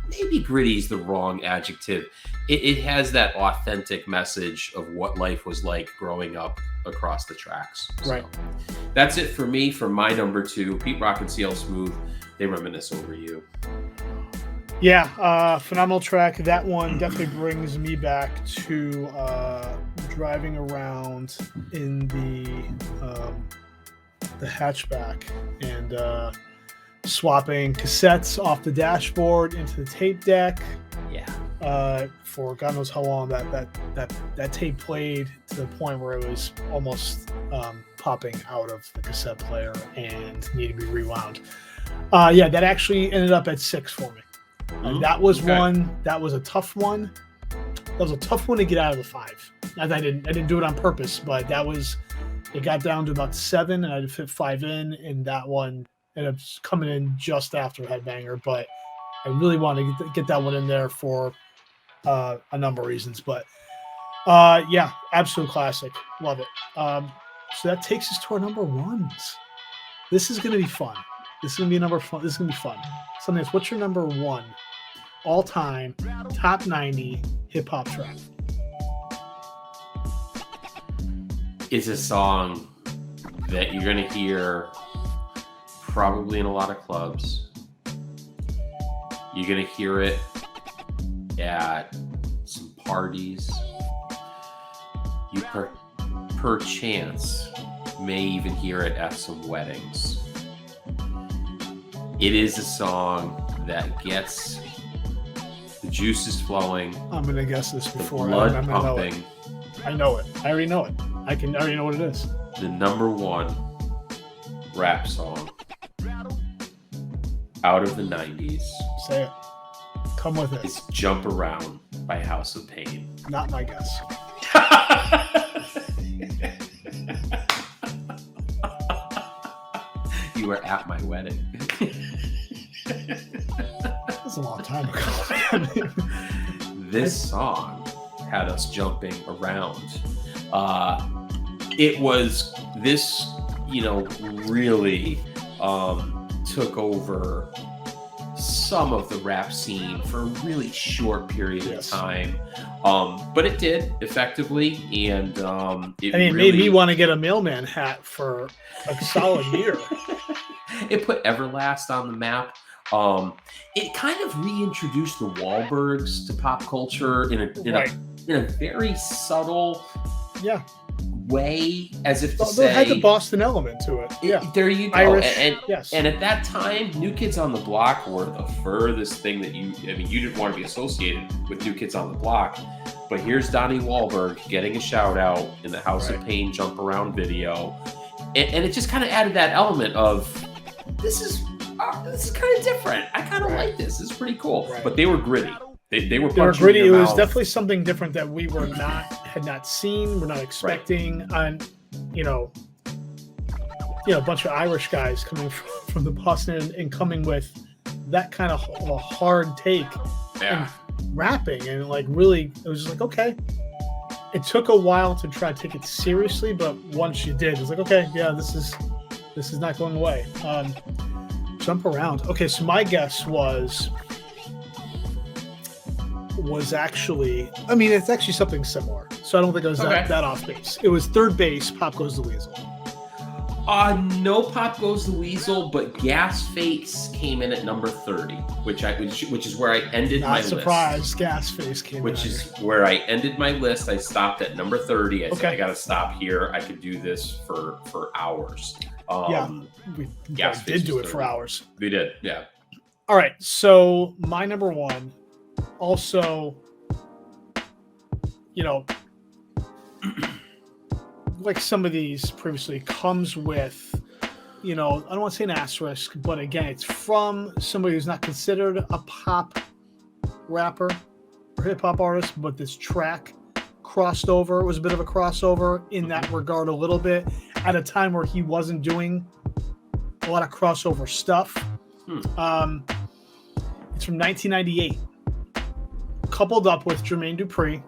Maybe gritty is the wrong adjective. It has that authentic message of what life was like growing up across the tracks. Right. So that's it for me for my number 2. Pete Rock and CL Smooth, they reminisce over you. Yeah, phenomenal track. That one definitely brings me back to driving around in the hatchback and swapping cassettes off the dashboard into the tape deck. Yeah. For God knows how long that tape played, to the point where it was almost popping out of the cassette player and needed to be rewound. Yeah, that actually ended up at 6 for me. That was one. That was a tough one. That was a tough one to get out of the 5. Not that I didn't do it on purpose, but that was. It got down to about 7, and I had to fit 5 in, and that one ended up coming in just after Headbanger. But I really wanted to get that one in there for a number of reasons. But yeah, absolute classic. Love it. So that takes us to our number 1s. This is going to be fun. This is going to be a number fun. This is going to be fun. Sundance, what's your number 1 all-time top 90 hip-hop track? It's a song that you're going to hear probably in a lot of clubs. You're going to hear it at some parties. You perchance may even hear it at some weddings. It is a song that gets the juices flowing. I'm going to guess this before. The blood pumping. I know it. I already know it. I already know what it is. The number 1 rap song out of the 90s. Say it. Come with it. It's Jump Around by House of Pain. Not my guess. You were at my wedding. That's a long time ago. This song had us jumping around. It was this, really took over some of the rap scene for a really short period of time. But it did effectively, and it made me want to get a mailman hat for a solid year. It put Everlast on the map. It kind of reintroduced the Wahlbergs to pop culture in a very subtle way, as if to say, they had the Boston element to it. Yeah, there you go. Irish, and at that time, New Kids on the Block were the furthest thing that you didn't want to be associated with New Kids on the Block. But here's Donnie Wahlberg getting a shout out in the House of Pain Jump Around video, and it just kind of added that element of this is kind of different. I kind of like this. It's pretty cool. But they were gritty. They were gritty. It was definitely something different that we had not seen. We're not expecting. And a bunch of Irish guys coming from the Boston and coming with that kind of a hard take and rapping, and really, it was just like, okay. It took a while to try to take it seriously, but once you did, it was like, okay, yeah, this is not going away. Jump Around. Okay, so my guess was actually, it's actually something similar. So I don't think it was that off base. It was third base, Pop Goes the Weasel. No Pop Goes the Weasel, but Gas Face came in at number 30, which is where I ended my list. Not surprised, Gas Face came in. Which is where I ended my list. I stopped at number 30. I said, I got to stop here. I could do this for hours. We did do it for hours. We did, yeah. All right, so my number 1, also, like some of these previously, comes with, I don't want to say an asterisk, but again, it's from somebody who's not considered a pop rapper or hip hop artist, but this track crossed over. It was a bit of a crossover in that regard, a little bit, at a time where he wasn't doing a lot of crossover stuff. It's from 1998, coupled up with Jermaine Dupri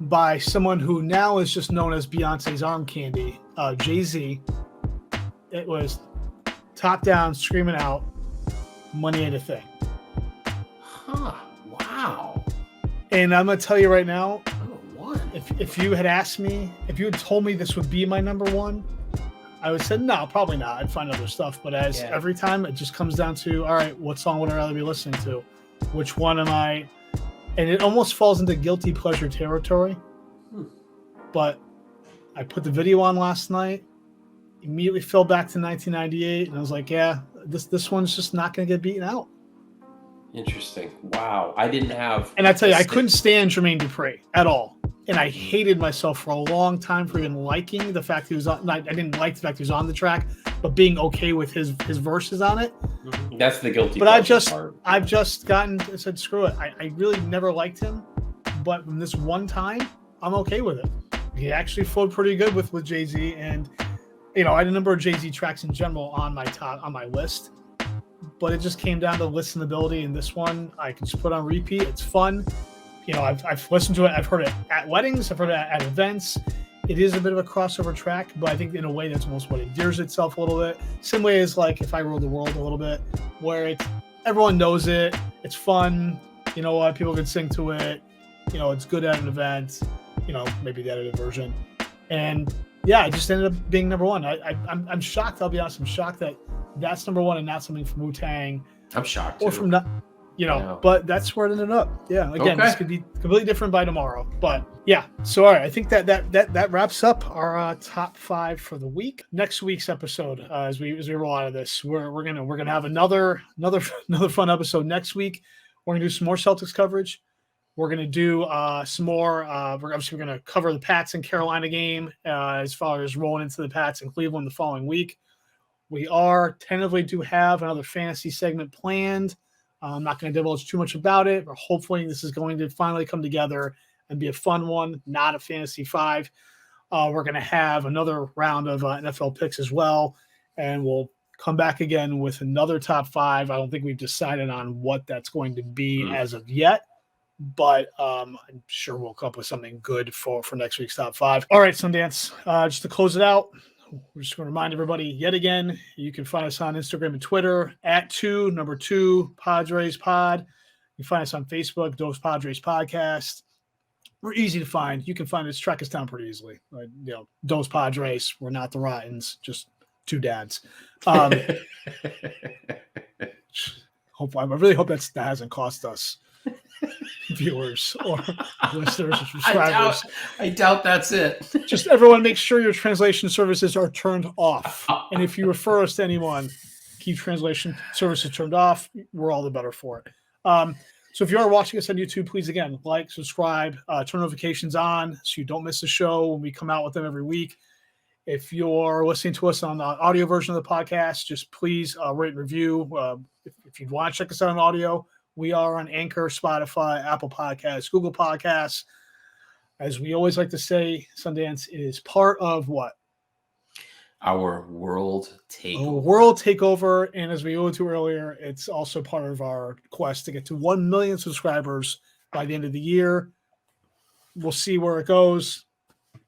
by someone who now is just known as Beyonce's arm candy, Jay-Z. It was Top Down, Screaming Out, Money Ain't a Thing. Wow. And I'm going to tell you right now, if you had asked me, if you had told me this would be my number 1, I would say, no, probably not. I'd find other stuff. But every time, it just comes down to, all right, what song would I rather be listening to? Which one am I? And it almost falls into guilty pleasure territory. But I put the video on last night, immediately fell back to 1998, and I was like, yeah, this one's just not going to get beaten out. Interesting. Wow. I didn't have. And I tell you, I couldn't stand Jermaine Dupri at all. And I hated myself for a long time for even liking the fact he was on. I didn't like the fact he was on the track, but being okay with his verses on it. That's the guilty. But I've just said screw it. I really never liked him, but from this one time, I'm okay with it. He actually flowed pretty good with Jay-Z, and I had a number of Jay-Z tracks in general on my list, but it just came down to listenability. And this one I can just put on repeat. It's fun. I've listened to it. I've heard it at weddings. I've heard it at events. It is a bit of a crossover track, but I think in a way that's almost what endears itself a little bit. Same way as like If I Ruled the World a little bit, where everyone knows it. It's fun. You know what? People can sing to it. It's good at an event. Maybe the edited version. And yeah, it just ended up being number one. I'm shocked. I'll be honest. I'm shocked that that's number one and not something from Wu-Tang. I'm shocked. Or from not. But that's where it ended up. Yeah. Again, This could be completely different by tomorrow. But yeah. So all right, I think that wraps up our top 5 for the week. Next week's episode, as we roll out of this, we're gonna have another fun episode next week. We're gonna do some more Celtics coverage. We're gonna do some more. We're gonna cover the Pats and Carolina game as far as rolling into the Pats and Cleveland the following week. We are tentatively to have another fantasy segment planned. I'm not going to divulge too much about it, but hopefully this is going to finally come together and be a fun one, not a Fantasy 5. We're going to have another round of NFL picks as well, and we'll come back again with another top 5. I don't think we've decided on what that's going to be as of yet, but I'm sure we'll come up with something good for next week's top 5. All right, Sundance, just to close it out, we're just going to remind everybody yet again, you can find us on Instagram and Twitter at 2 Padres Pod. You can find us on Facebook, Dos Padres Podcast. We're easy to find. You can find us, track us down pretty easily. Right? Dos Padres. We're not the Rottens, just 2 dads. I really hope that hasn't cost us viewers or listeners or subscribers. I doubt that's it. Just everyone make sure your translation services are turned off. And if you refer us to anyone, keep translation services turned off. We're all the better for it. So if you are watching us on YouTube, please, again, like, subscribe, turn notifications on so you don't miss the show when we come out with them every week. If you're listening to us on the audio version of the podcast, just please rate and review. If you want to check us out on audio, we are on Anchor, Spotify, Apple Podcasts, Google Podcasts. As we always like to say, Sundance is part of what? Our world takeover. And as we alluded to earlier, it's also part of our quest to get to 1 million subscribers by the end of the year. We'll see where it goes.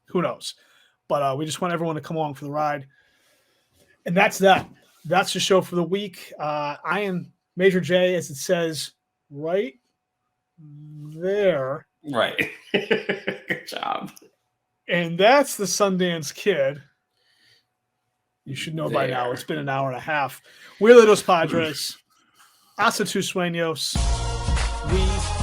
Who knows? But we just want everyone to come along for the ride. And that's that. That's the show for the week. I am Major J, as it says right there. Right. Good job. And that's the Sundance Kid. You should know by now. It's been an hour and a half. We're the Dos Padres. Hasta tus sueños. We